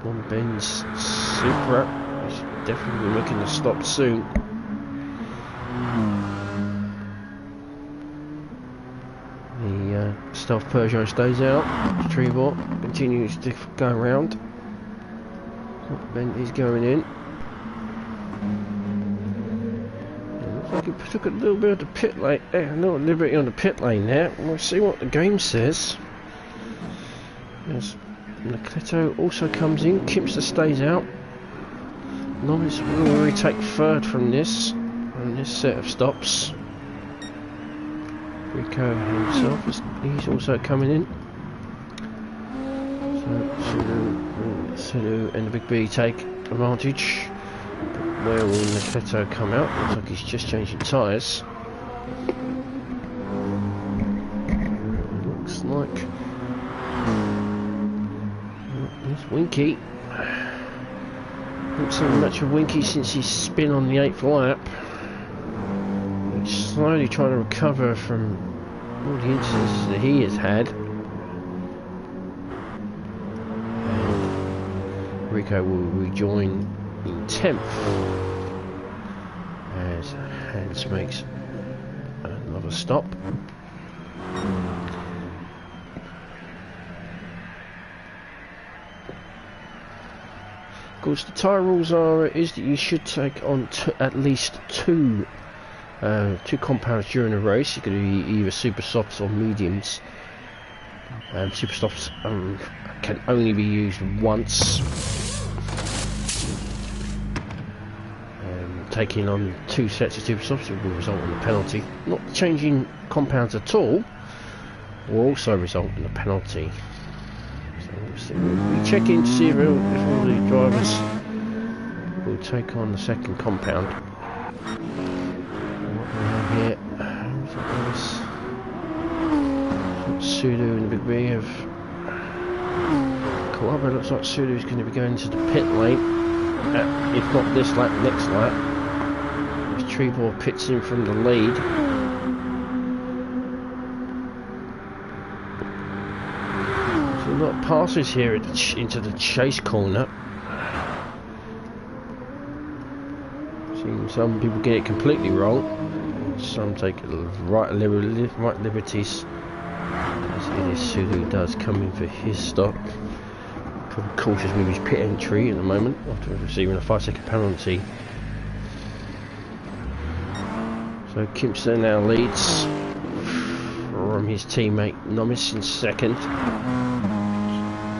on Ben's Supra. He's definitely looking to stop soon. The stealth Peugeot stays out. Trebor continues to go around. Ben is going in. It looks like he took a little bit of the pit lane, a little liberty on the pit lane there. We'll see what the game says. As Nolceto also comes in, Kimpster stays out. Novice will retake third from this set of stops. Rico himself, he's also coming in. So Sulu and the Big B take advantage. But where will Nolceto come out? Looks like he's just changing tyres. Looks like there's Winky. Haven't seen much of Winky since his spin on the 8th lap. He's slowly trying to recover from all the incidents that he has had. And Rico will rejoin in 10th as Hans makes another stop. Of course, the tyre rules is that you should take on at least two compounds during a race. You could be either super softs or mediums. Super softs can only be used once. Taking on 2 sets of super softs will result in a penalty. Not changing compounds at all will also result in a penalty. So we'll check in to see if all the drivers will take on the second compound. Here, Sulu and the Big B have caught up. It looks like Sulu's going to be going to the pit lane, if not this lap, next lap. As Trebor pits in from the lead. So a lot of passes here into the chase corner. Some people get it completely wrong. Some take right liberties, as MrSulu does come in for his stop. Probably cautious with his pit entry at the moment after receiving a 5-second penalty. So Kimpster now leads from his teammate Nomis in second.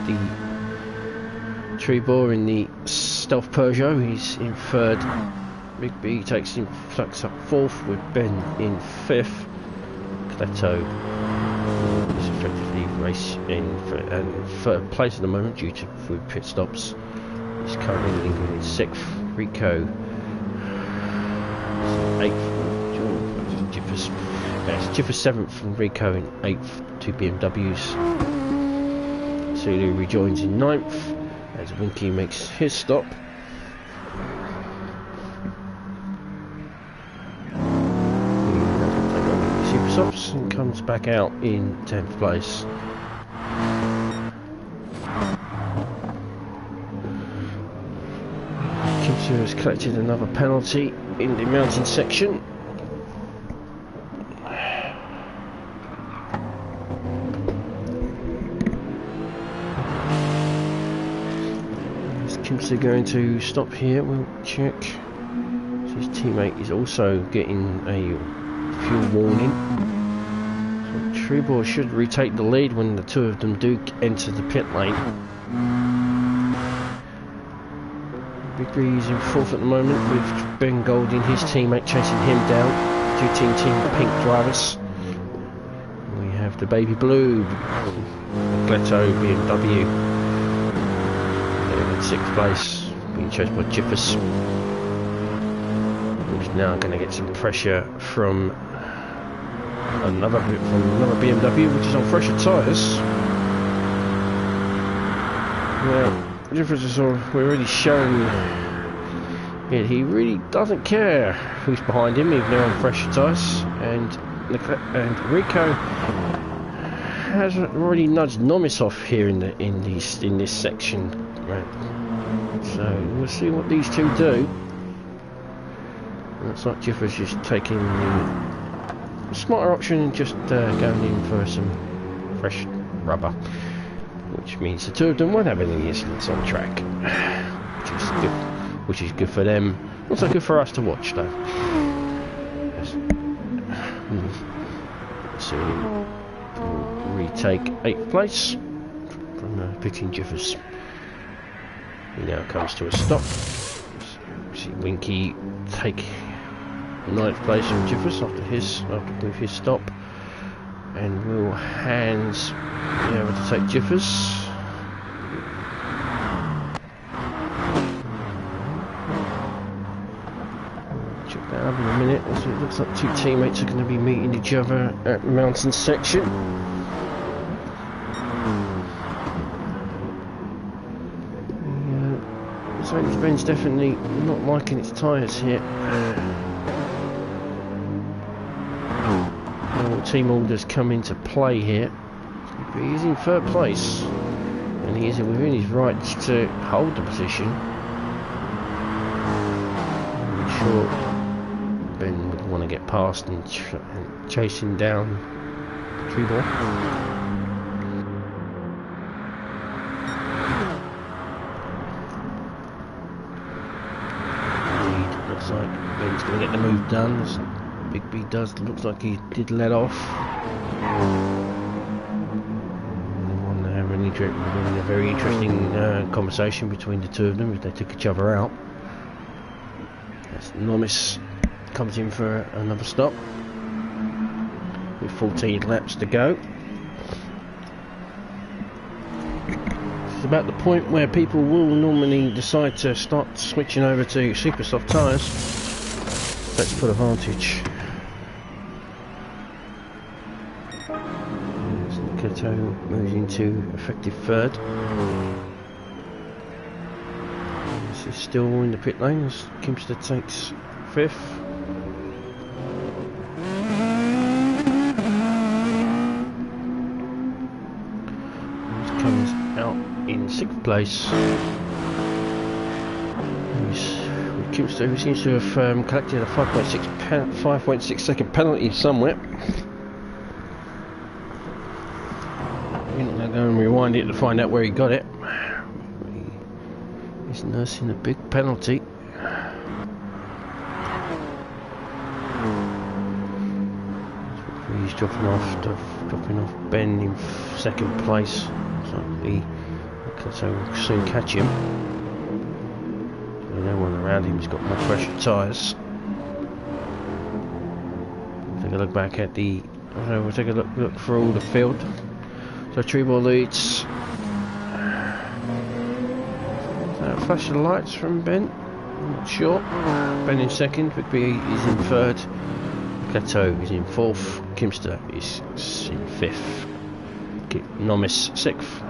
The Trebor in the stealth Peugeot, he's in third. Big B takes up 4th with Ben in 5th. Nolceto He's effectively racing for third place at the moment due to pit stops. He's currently leading in 6th. Rico 8th. Jiffers 7th and Rico in 8th. 2 BMWs. Sulu rejoins in 9th as Winky makes his stop. Stops and comes back out in 10th place. Gute has collected another penalty in the mountain section. Is Gute going to stop here? We'll check. So his teammate is also getting a fuel warning. So Trebor should retake the lead when the two of them do enter the pit lane. Big B's in 4th at the moment with Ben Golding, his teammate, chasing him down. Two team pink drivers. We have the baby blue Nolceto BMW. They're in 6th place, being chased by Jiffers. Who's now going to get some pressure from another BMW, which is on fresher tyres. Now, Jiffers has already shown it. He really doesn't care who's behind him, even though on fresher tyres. And Rico has already nudged Nomis off here in this section. Right. So we'll see what these two do. Looks like Jiffers is taking the smarter option and just going in for some fresh rubber, which means the two of them won't have any incidents on track, which is good for them. Not so good for us to watch though. So we'll retake 8th place from picking Jiffers. He now comes to a stop. See Winky take 9th place from Jiffers after his stop, and will hands be able to take Jiffers. Check that up in a minute, as it looks like two teammates are going to be meeting each other at the mountain section. Mercedes-Benz definitely not liking its tyres here. Team orders come into play here. But he's in 3rd place, and he is within his rights to hold the position. I'm sure Ben would want to get past and chase him down Trebor. Looks like Ben's going to get the move done. Big B looks like he did let off. They're having a very interesting conversation between the two of them as they took each other out. As Nomis comes in for another stop with 14 laps to go. It's about the point where people will normally decide to start switching over to super soft tyres. That's full advantage. Nolceto moves into effective 3rd. This is still in the pit lane as Gute takes 5th. Comes out in 6th place. Gute, who seems to have collected a 5.6 second penalty somewhere. We're not going to go and rewind it to find out where he got it. He's nursing a big penalty. He's dropping off Ben in 2nd place. So we'll soon catch him. No one around him has got more pressure tyres. Take a look back at the So we'll take a look through the field. So Trebor leads. Flash of lights from Ben. I'm not sure. Ben in second. Big is in third. Nolceto is in fourth. Kimster is in fifth. Nomis sixth.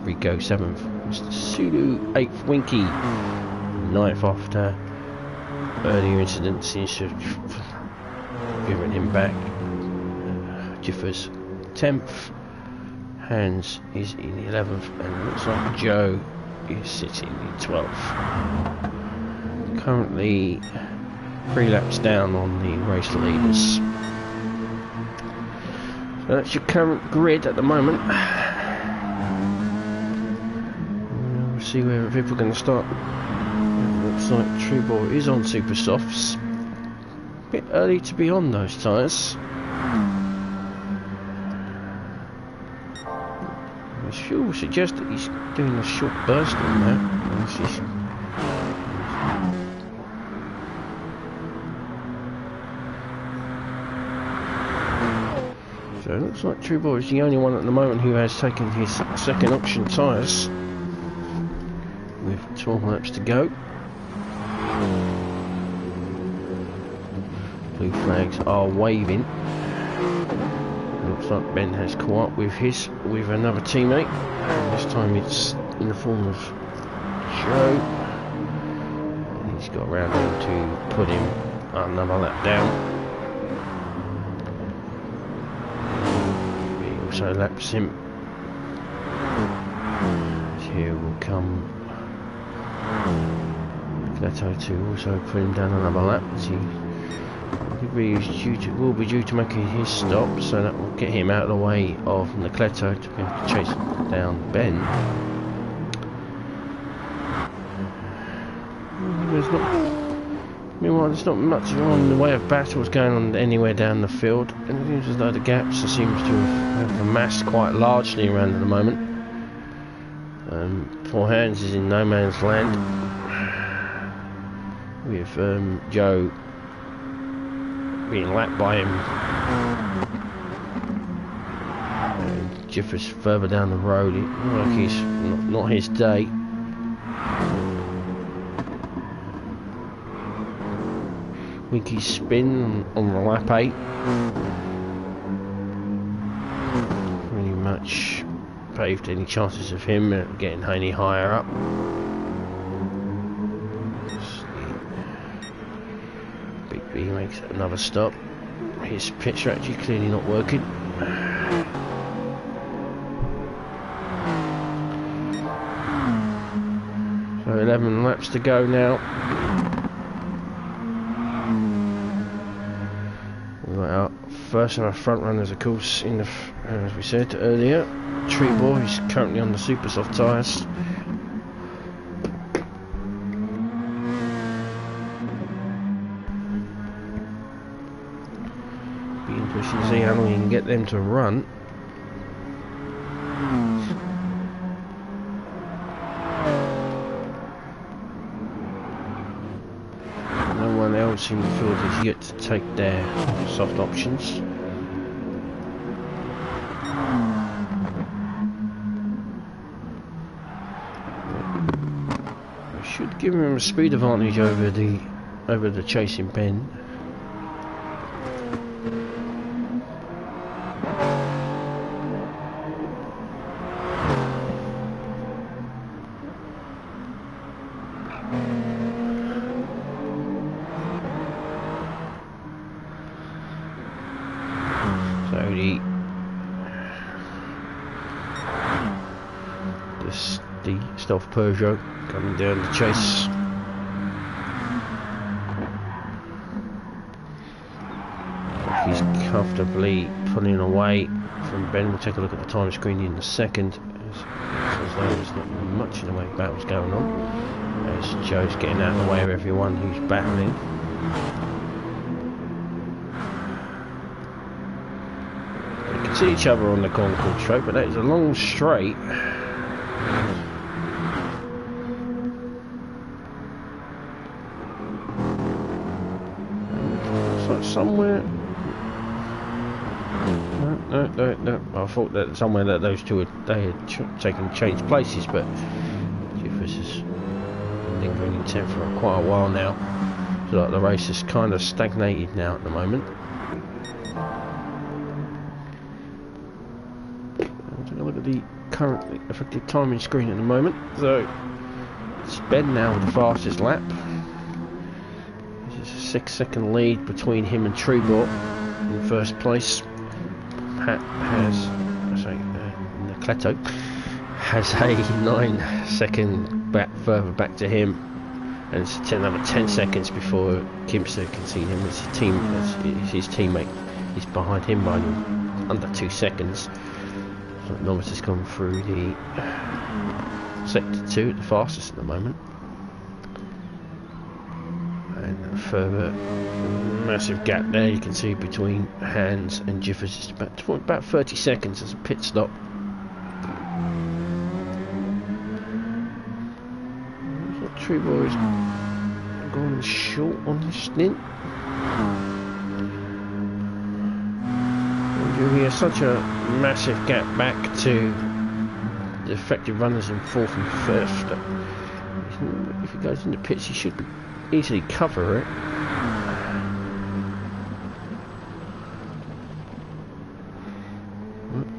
Rico seventh. MrSulu eighth. Winky ninth after earlier incident seems to have given him back. Jiffers 10th. Hans is in 11th, and it looks like Joe is sitting in 12th. Currently 3 laps down on the race leaders. So that's your current grid at the moment. We'll see where people are going to start. It looks like Trebor is on super softs. A bit early to be on those tyres. I sure suggest that he's doing a short burst on that. So it looks like Trebor is the only one at the moment who has taken his second option tyres. With 12 laps to go. Blue flags are waving. Looks like Ben has caught up with another teammate. This time it's in the form of Joe. And he's got around him to put him another lap down. He also laps him. Here will come Nolceto to also put him down another lap as he will be due to making his stop, so that will get him out of the way of Nolceto to be able to chase down Ben. Meanwhile, there's not much on the way of battles going on anywhere down the field, and it seems as though the gaps seems to have amassed quite largely around at the moment. Four Hands is in no man's land with Joe being lapped by him. And Jiffers further down the road. It looks like he's not his day. Winky spin on the lap 8. Pretty much paved any chances of him getting any higher up. He makes another stop. His pit strategy clearly not working. So 11 laps to go now. We've got our first of our front runners, of course, in the as we said earlier. Trebor is currently on the super soft tyres. We should see how long you can get them to run. No one else in the field has yet to take their soft options. We should give him a speed advantage over the chasing Ben. The stealth Peugeot coming down the chase. He's comfortably pulling away from Ben. We'll take a look at the time screen in a second. As though there's not much in the way of battles going on. As Joe's getting out of the way of everyone who's battling. They can see each other on the Concord straight, but that is a long straight. Somewhere No. I thought that somewhere that those two had changed places, but Jiffers is lingering in 10th for quite a while now. So like the race is kind of stagnated now at the moment. I'll take a look at the currently effective timing screen at the moment. So it's Ben now with the fastest lap. There's a 6-second lead between him and Trebor in first place. Pat has, Nolceto has a 9-second further back to him, and it's another 10 seconds before Kimster can see him. His teammate is behind him by under 2 seconds. So Novice has gone through the sector 2 at the fastest at the moment, and a further massive gap there you can see between Hans and Jiffers. It's about 30 seconds as a pit stop. Trebor is going short on this stint. He has such a massive gap back to the effective runners in 4th and 5th that if he goes into pits he should easily cover it.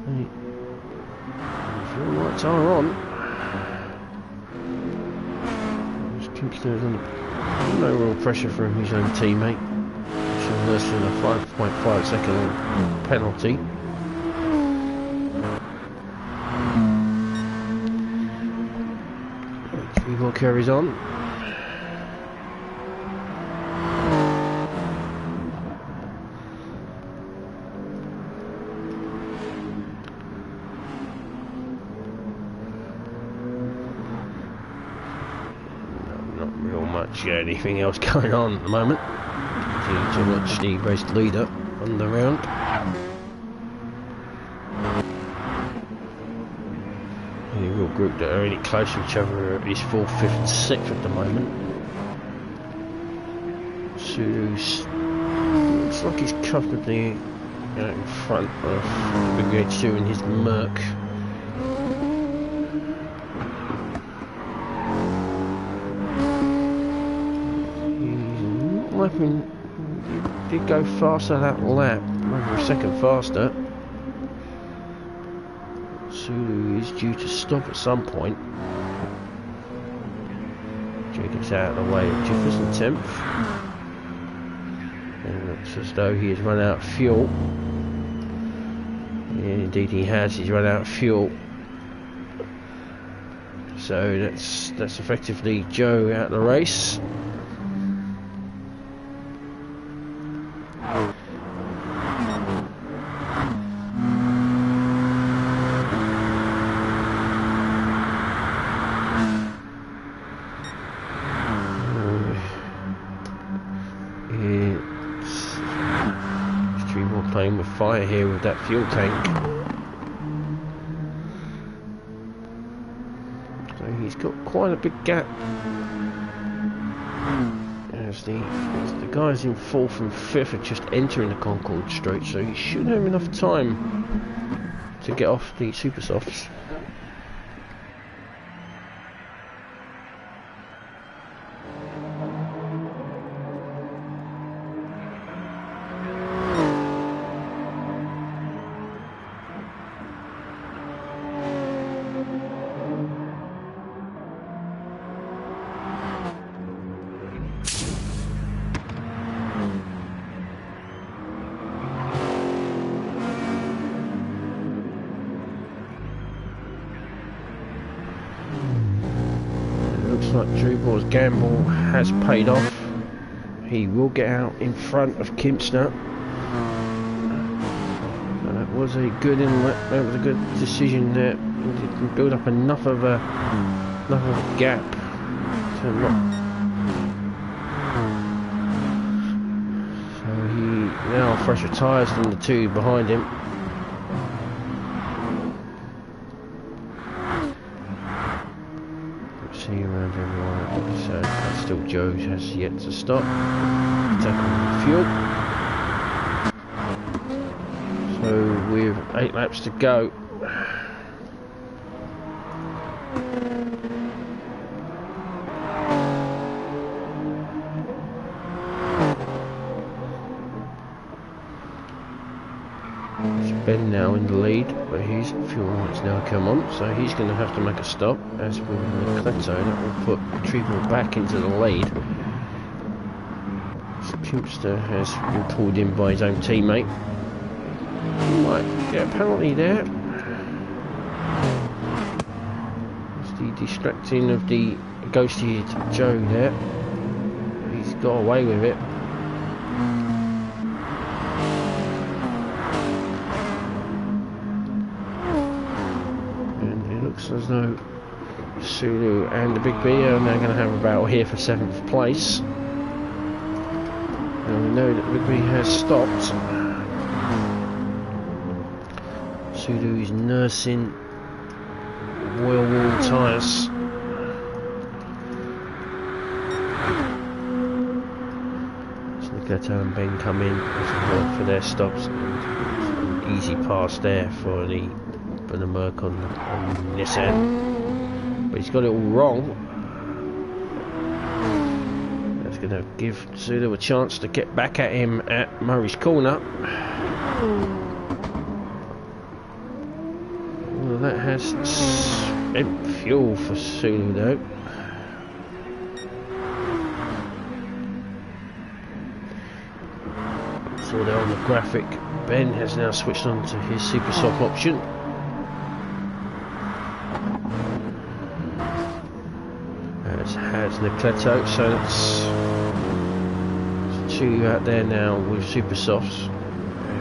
The fuel lights are on. There's no real pressure from his own teammate. So less than a 5.5 second penalty. Trebor carries on. Anything else going on at the moment? Continue to watch the race leader on the round. The real group that are really close to each other is 4th, 5th and 6th at the moment. Sulu's looks like he's comfortably in front of the Big H2 in his Merc. He did go faster that lap, over a second faster. Sulu is due to stop at some point. Jacob's out of the way of Jiffers in 10th. And it looks as though he has run out of fuel. And indeed he has, he's run out of fuel. So that's effectively Joe out of the race. Playing with fire here with that fuel tank. So he's got quite a big gap. As the guys in 4th and 5th are just entering the Concord Straight, so he should have enough time to get off the super softs. Like Trebor's gamble has paid off. He will get out in front of Kimster. That was a good inlet. That was a good decision there. He didn't build up enough of a gap to not. So he now fresher tyres than the two behind him. Around everyone, so that's still Joe has yet to stop. Tackling fuel. So with 8 laps to go. Ben now in the lead, but his fuel lights now come on, so he's going to have to make a stop. As with Nolceto, that will put Trebormighty back into the lead. Pimpster has been pulled in by his own teammate. He might get a penalty there. It's the distracting of the ghosted Joe there. He's got away with it. As though Sulu and the Big B are now going to have a battle here for 7th place. Now we know that the Big B has stopped. Sulu is nursing oil wall tyres. So Nolceto and Ben come in for their stops. An easy pass there for the Merc on Nissan, but he's got it all wrong. That's going to give Sulu a chance to get back at him at Murray's corner. Well, that has spent fuel for Sulu though. Saw there on the graphic, Ben has now switched on to his super soft option. Has Nolceto, so that's 2 out there now with super softs.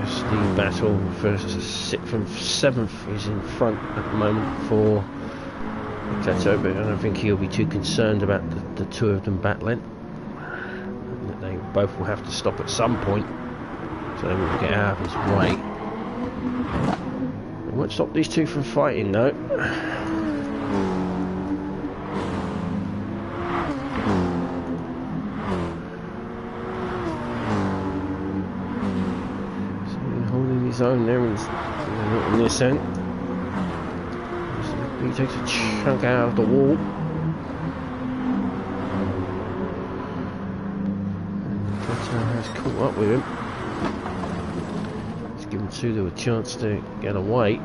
As the battle for 6th and 7th is in front at the moment for Nolceto, but I don't think he'll be too concerned about the 2 of them battling. They both will have to stop at some point, so they will get out of his way. They won't stop these 2 from fighting though. Zone there in this end. He takes a chunk out of the wall. And Gute has caught up with him. He's given Sulu a chance to get away.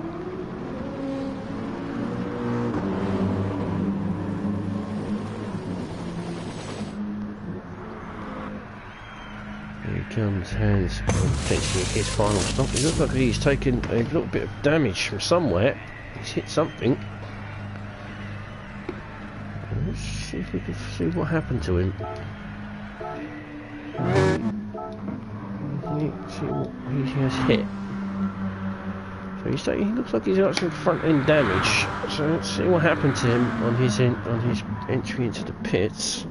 Comes hands potentially his final stop. It looks like he's taken a little bit of damage from somewhere. He's hit something. Let's see if we can see what happened to him. See what he has hit. So he looks like he's got some front end damage. So let's see what happened to him on his entry into the pits.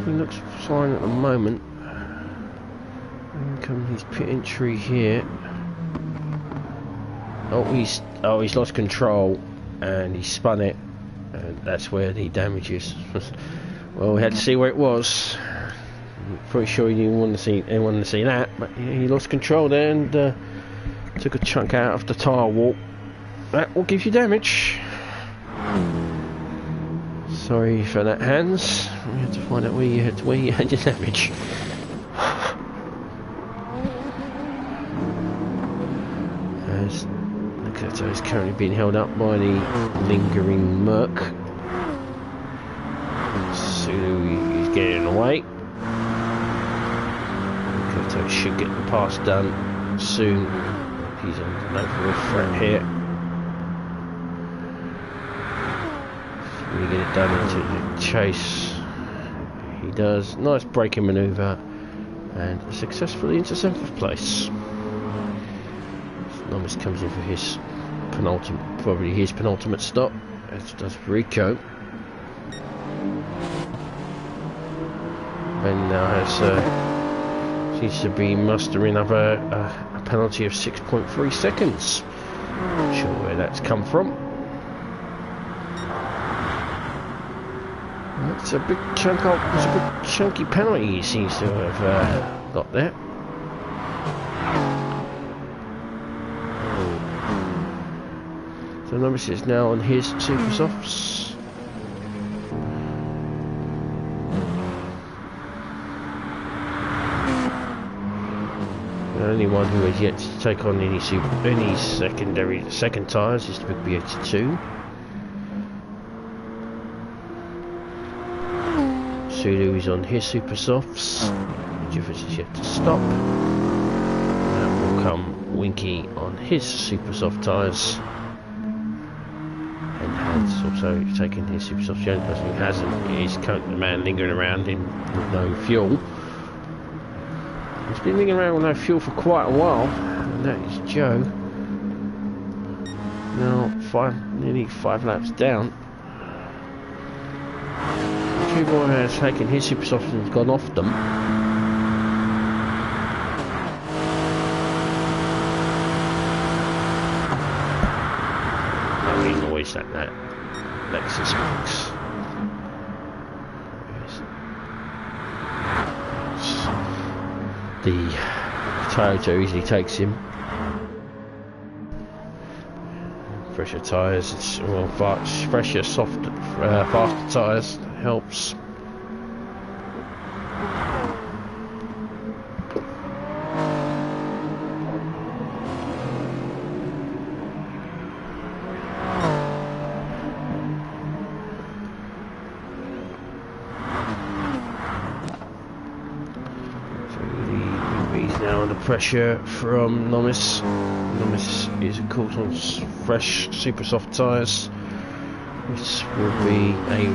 He looks fine at the moment. And come his pit entry here. Oh, he's lost control and he spun it, and that's where the damage is. Well, we had to see where it was. I'm pretty sure he didn't want to see anyone to see that, but he lost control there and took a chunk out of the tyre wall. That will give you damage. Sorry for that, Hans. We had to find out where you had your damage. As Nolceto is currently being held up by the lingering Merc. Sulu is getting away. Nolceto should get the pass done soon. He's under no real threat here. Really get it done into the chase. He does. Nice braking manoeuvre and successfully into 7th place. Nomis comes in for his penultimate stop, as does Rico. Ben now has seems to be mustering up a penalty of 6.3 seconds. Not sure where that's come from. It's a big chunk of, it's a big chunky penalty he seems to have got there. So Nomis is now on his super softs. The only one who has yet to take on any second tyres is the big B82. Sulu is on his super softs. Jiffers is yet to stop. Now will come Winky on his super soft tyres. And has also taken his super soft. The only person who hasn't is the man lingering around with no fuel. He's been lingering around with no fuel for quite a while, and that is Joe. Now nearly 5 laps down. Trevor has taken his super softs and gone off them. Lovely noise that Lexus makes. The Toyota easily takes him. Fresher tyres, fresher, soft, faster tyres helps. Pressure from Nomis. Nomis is of course on fresh super soft tyres. This will be a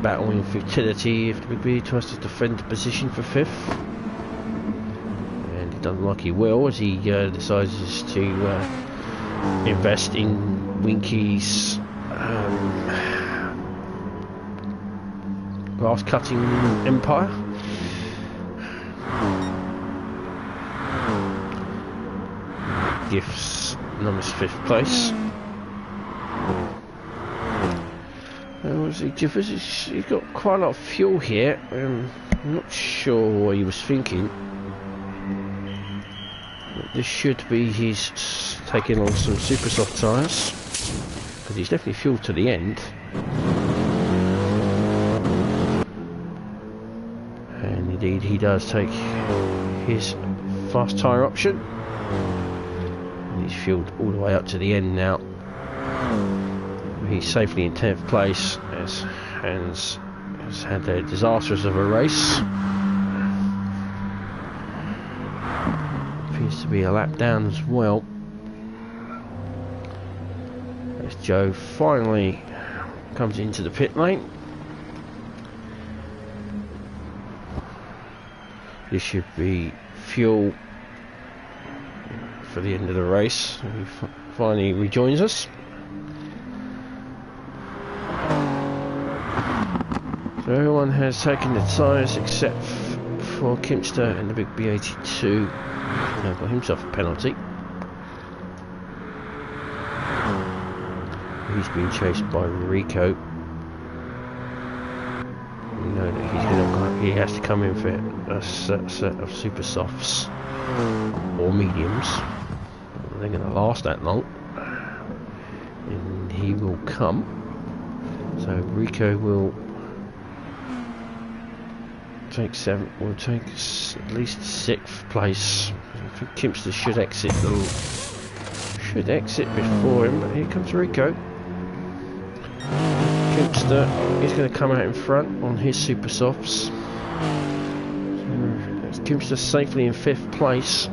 battle in futility if the Big B tries to defend the position for 5th, and it doesn't like he will, as he decides to invest in Winky's grass cutting empire. Gifts Nomis 5th place. Jiffers, he's got quite a lot of fuel here. I'm not sure what he was thinking. But this should be his taking on some super soft tyres, because he's definitely fueled to the end. And indeed he does take his fast tyre option. He's fueled all the way up to the end now. He's safely in 10th place, as has had a disastrous of a race. Appears to be a lap down as well. As Joe finally comes into the pit lane. This should be fuel for the end of the race. He finally rejoins us. So everyone has taken the tyres except for Kimster and the big B82. Now got himself a penalty. He's been chased by Rico. We know that he has to come in for a set of super softs or mediums. They're going to last that long, and he will come. So Rico will take at least 6th place. I think Kimster should exit before him, but here comes Rico. Kimster is going to come out in front on his super softs. So Kimster safely in 5th place.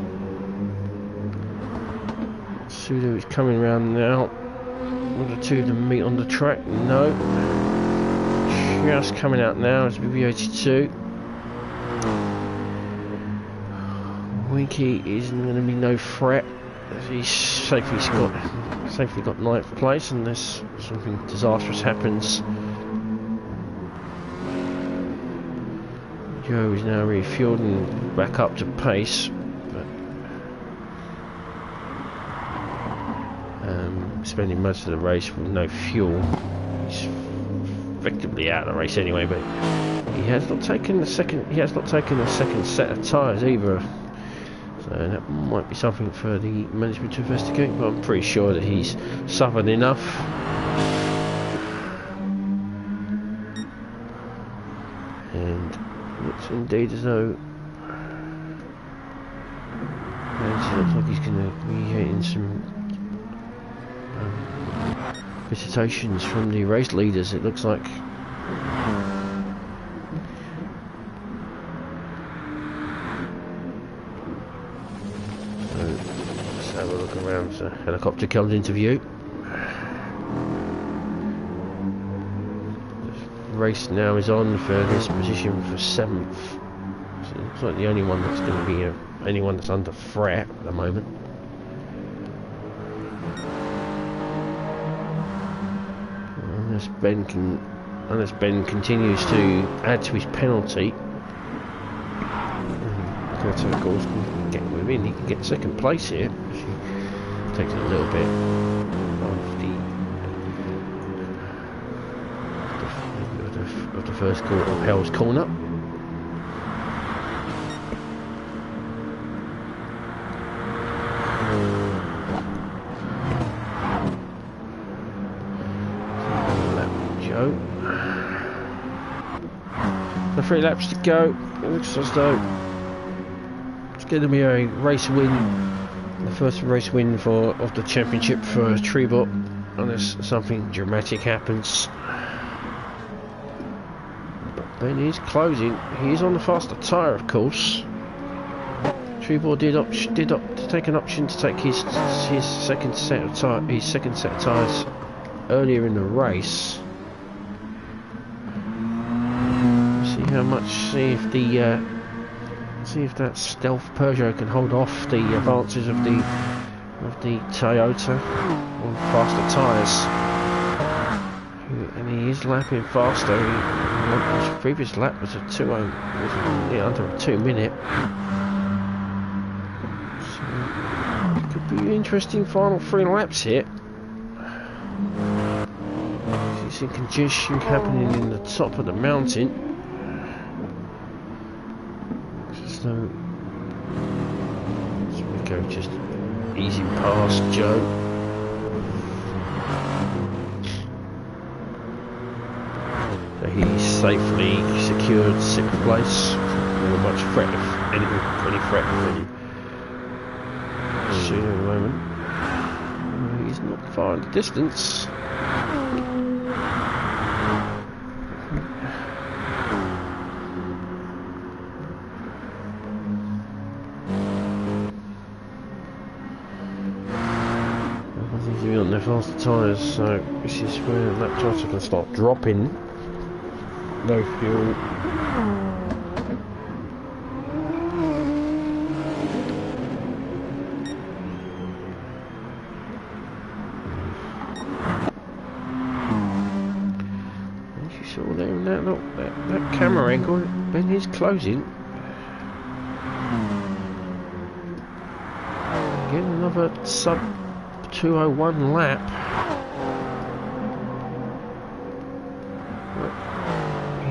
Sulu is coming round now. One or two to meet on the track. No. Just coming out now is BB82. Winky is going to be no threat, as he's safely got 9th place unless something disastrous happens. Joe is now refueled and back up to pace, but spending most of the race with no fuel. He's effectively out of the race anyway. But he has not taken the second. He has not taken a second set of tyres either. So that might be something for the management to investigate. But I'm pretty sure that he's suffered enough. And looks indeed as though it looks like he's going to be getting some visitations from the race leaders, it looks like. So let's have a look around. So helicopter comes into view. The race now is on for this position for 7th. So it looks like the only one that's going to be anyone that's under threat at the moment. Unless Ben continues to add to his penalty, Gute, of course, can get within. He can get second place here. She takes a little bit of the first quarter of Hell's corner. The 3 laps to go. It looks as though it's going to be a race win, the first race win of the championship for Trebor, unless something dramatic happens. But Ben is closing. He is on the faster tyre, of course. Trebor did take an option to take his second set of tyres earlier in the race. See if that stealth Peugeot can hold off the advances of the Toyota on faster tyres. And he is lapping faster. His previous lap was a 2:0, under a 2 minute. So it could be an interesting final 3 laps here. You see congestion happening in the top of the mountain. So Rico just easing past Joe. So he's safely secured 6th place. Not much threat, any threat really soon at the moment. He's not far in the distance. On their faster tyres, so this is where lap times can start dropping. No fuel. As you saw there in that camera angle, Ben is closing. Again, another sub 2:01 lap.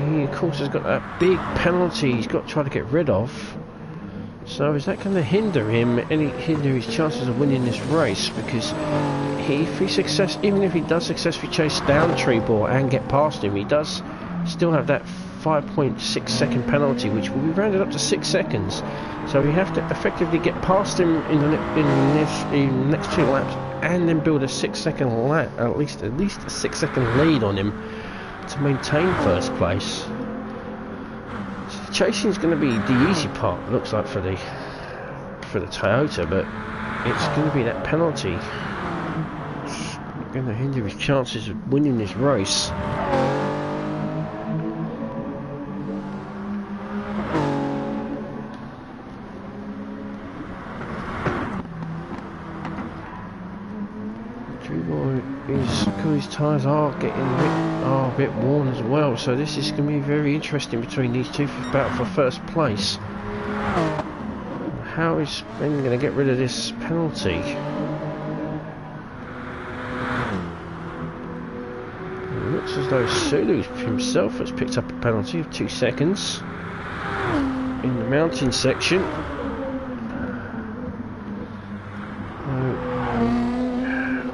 He of course has got that big penalty he's got to try to get rid of. So is that going to hinder his chances of winning this race? Because even if he does successfully chase down Trebor and get past him, he does still have that 5.6 second penalty, which will be rounded up to 6 seconds. So we have to effectively get past him in the next 2 laps, and then build a 6 second lap, at least a 6 second lead on him to maintain first place. So chasing is going to be the easy part, it looks like, for the Toyota, but it's going to be that penalty. It's going to hinder his chances of winning this race. His tyres are a bit worn as well, so this is going to be very interesting between these two for battle for first place. How is Ben going to get rid of this penalty? It looks as though Sulu himself has picked up a penalty of 2 seconds in the mountain section.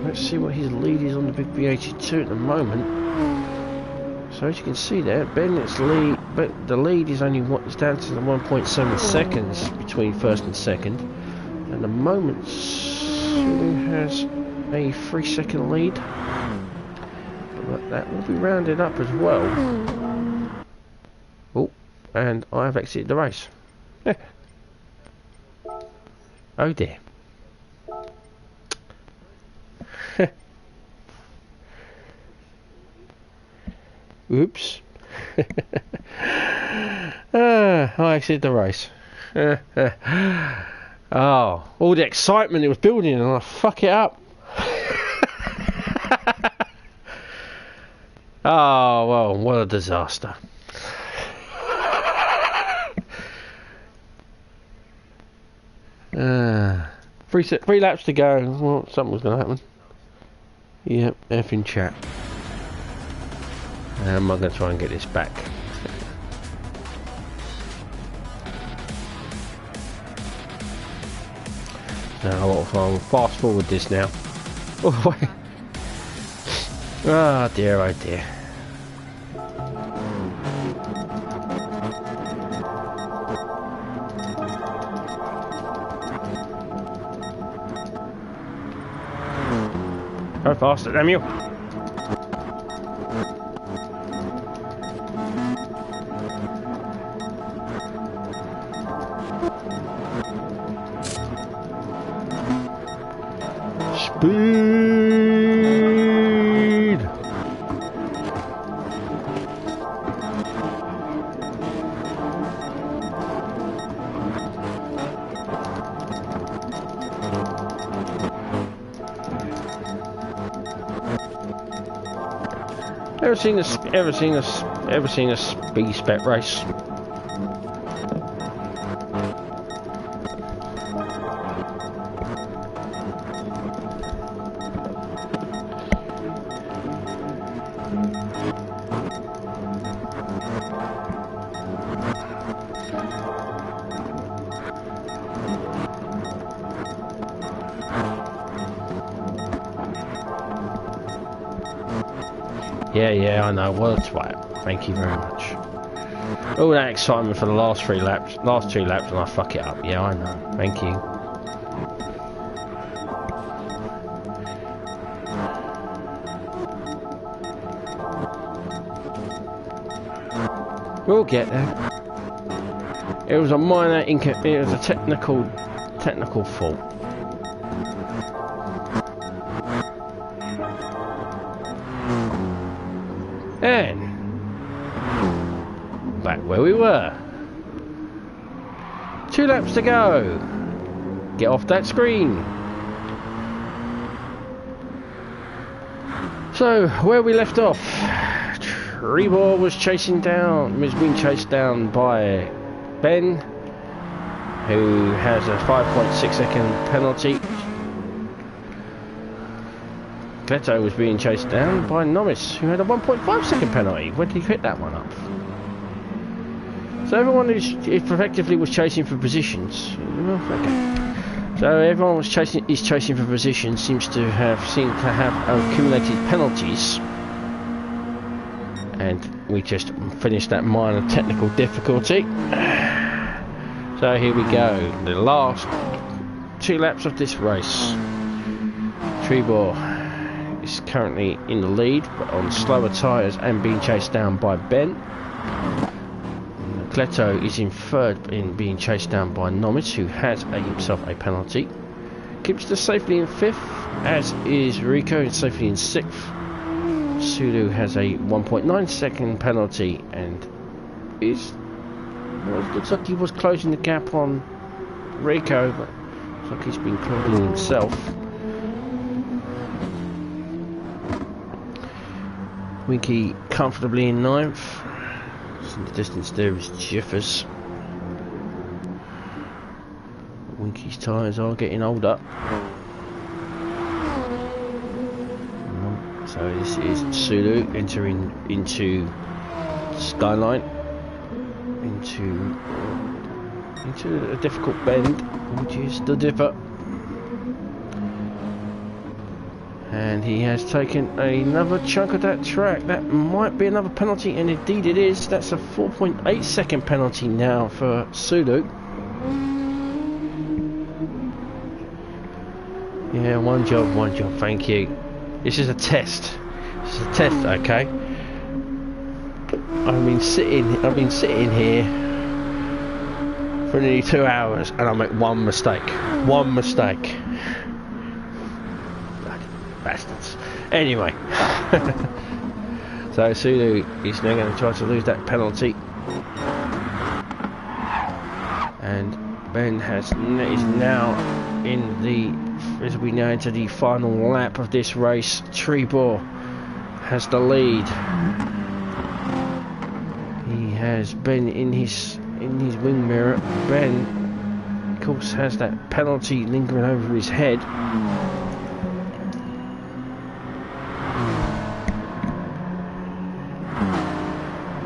Let's see what his lead is on the big V82 at the moment. So as you can see there, Bennett's lead, but the lead is only it's down to the 1.7 seconds between first and second. At the moment, Sulu has a 3-second lead, but that will be rounded up as well. Oh, and I have exited the race. Oh dear. Oops. I exited the race. Oh, all the excitement it was building and I fuck it up. Oh, well, what a disaster. Three laps to go. Well, something was going to happen. Yep, effing chat. I'm going to try and get this back. Now I'll fast forward this now. Oh, wait. Oh dear, oh dear. Go faster, damn you! Speed! Ever seen a speed spec race? Yeah, I know. What a twat. Thank you very much. All that excitement for the last 2 laps, and I fuck it up. Yeah, I know. Thank you. We'll get there. It was a minor it was a technical fault. And back where we were. 2 laps to go. Get off that screen. So where we left off, Trebor was being chased down by Ben, who has a 5.6 second penalty. Gute was being chased down by Norris, who had a 1.5 second penalty. Where did he pick that one up? So everyone who effectively was chasing for positions. Okay. So everyone is chasing for positions seems to have accumulated penalties, and we just finished that minor technical difficulty. So here we go, the last 2 laps of this race. Trebor is currently in the lead, but on slower tyres and being chased down by Ben. Nolceto is in third, being chased down by Norris, who has himself a penalty. Kipster safely in 5th, as is Rico safely in 6th. Sulu has a 1.9 second penalty and looks like he was closing the gap on Rico, but looks like he's been closing himself. Winky comfortably in 9th. In the distance there is JIFFERS. Winky's tyres are getting older. So So this is Sulu entering into Skyline, into a difficult bend, which is the dipper. And he has taken another chunk of that track. That might be another penalty, and indeed it is. That's a 4.8 second penalty now for Sulu. Yeah, one job, thank you. This is a test. This is a test, okay? I've been sitting here for nearly 2 hours, and I make one mistake. One mistake. Bastards. Anyway, so Sulu is now going to try to lose that penalty, and Ben is now in the, as we now enter the final lap of this race. Trebor has the lead. He has Ben in his wing mirror. Ben, of course, has that penalty lingering over his head.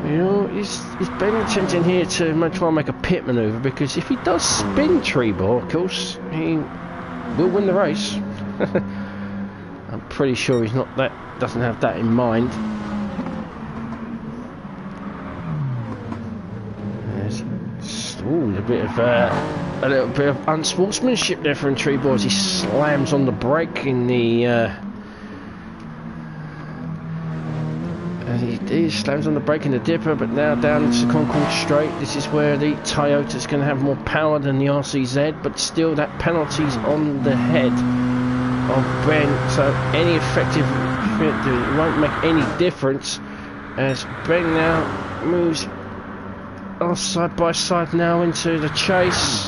You know, is Ben attempting here to try and make a pit manoeuvre? Because if he does spin Trebor, of course, he will win the race. I'm pretty sure he's not that, doesn't have that in mind. There's a little bit of unsportsmanship there from Trebor as he slams on the brake in the. He slams on the brake in the dipper, but now down into the Concord Straight. This is where the Toyota's going to have more power than the RCZ, but still that penalty's on the head of Ben, so any effective it won't make any difference as Ben now moves side by side now into the chase.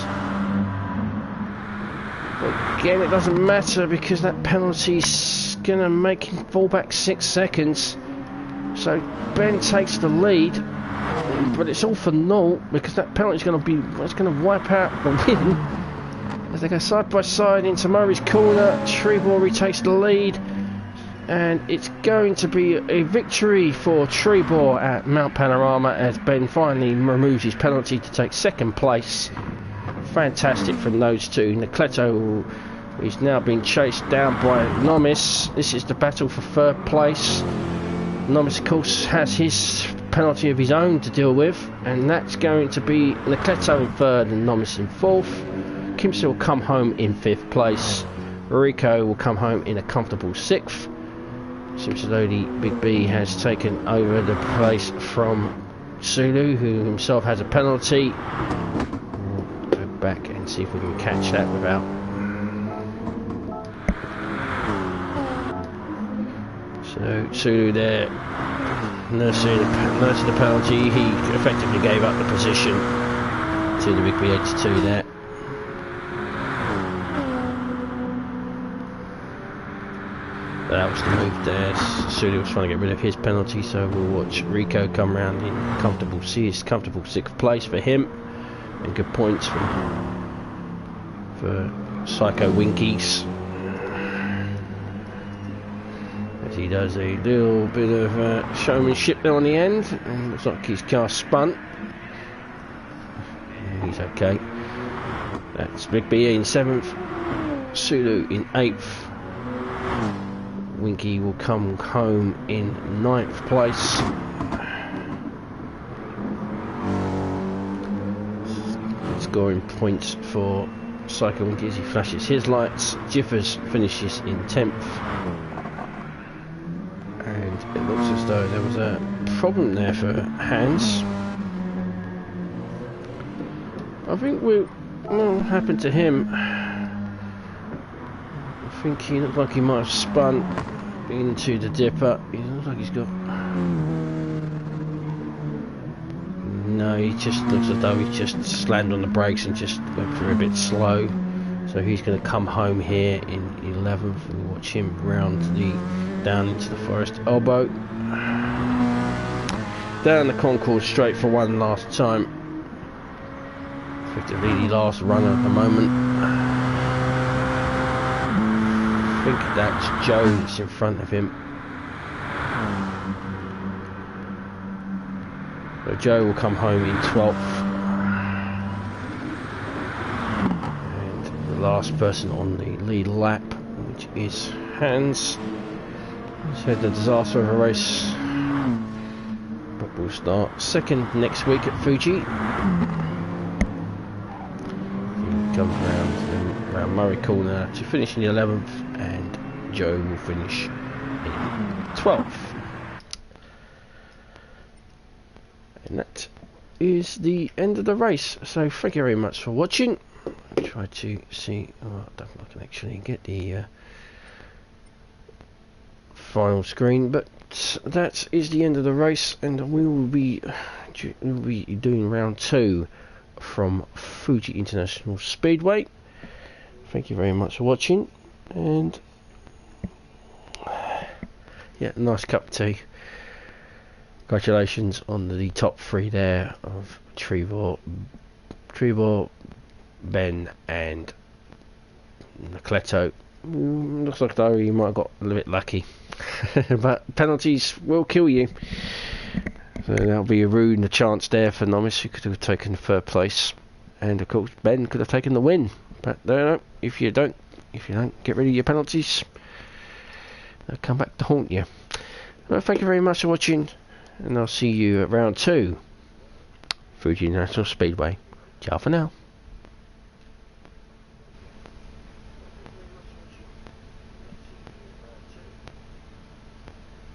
But again, it doesn't matter because that penalty's going to make him fall back 6 seconds. So Ben takes the lead, but it's all for naught because that penalty's going to wipe out the win. As they go side by side into Murray's corner, Trebor retakes the lead, and it's going to be a victory for Trebor at Mount Panorama as Ben finally removes his penalty to take second place. Fantastic from those two. Nolceto is now being chased down by Nomis. This is the battle for third place. Nomis, of course, has his penalty of his own to deal with, and that's going to be Nolceto in third and Nomis in fourth. Kimsey will come home in fifth place. Rico will come home in a comfortable sixth. MrSulu has taken over the place from Sulu, who himself has a penalty. We'll go back and see if we can catch that without. So Sulu there nursing the penalty. He effectively gave up the position to the Big B82 there. That was the move there. Sulu was trying to get rid of his penalty, so we'll watch Rico come round in comfortable sixth place for him, and good points for Psycho Winkies. He does a little bit of showmanship there on the end, and looks like his car spun. He's okay. That's Big B in 7th, Sulu in 8th. Winky will come home in 9th place. Scoring points for Psycho Winky as he flashes his lights. Jiffers finishes in 10th. And it looks as though there was a problem there for Hans. I think what happened to him? I think he looked like he might have spun into the dipper. He looks like he's got. No, he just looks as though he just slammed on the brakes and just went through a bit slow. So he's going to come home here in 11th. We'll watch him round down into the Forest Elbow. Down the Concord Straight for one last time. Effectively the last runner at the moment. I think that's Jones in front of him. So Joe will come home in 12th. And the last person on the lead lap, which is Hans. He's had the disaster of a race. But we'll start second next week at Fuji. He comes around Murray Corner to finish in the 11th, and Joe will finish in 12th. And that is the end of the race. So thank you very much for watching. I'll try to see. Oh, I don't think I can actually get the final screen, but that is the end of the race, and we will be doing round 2 from Fuji International Speedway. Thank you very much for watching, and yeah, nice cup of tea. Congratulations on the top 3 there of Trebor, Ben and Nolceto. Looks like though you might have got a little bit lucky. But penalties will kill you. So that'll be a rude chance there for Nomis, who could have taken 3rd place. And of course Ben could have taken the win. But no, if you don't get rid of your penalties, they'll come back to haunt you. Well, thank you very much for watching, and I'll see you at round 2, Fuji International Speedway. Ciao for now.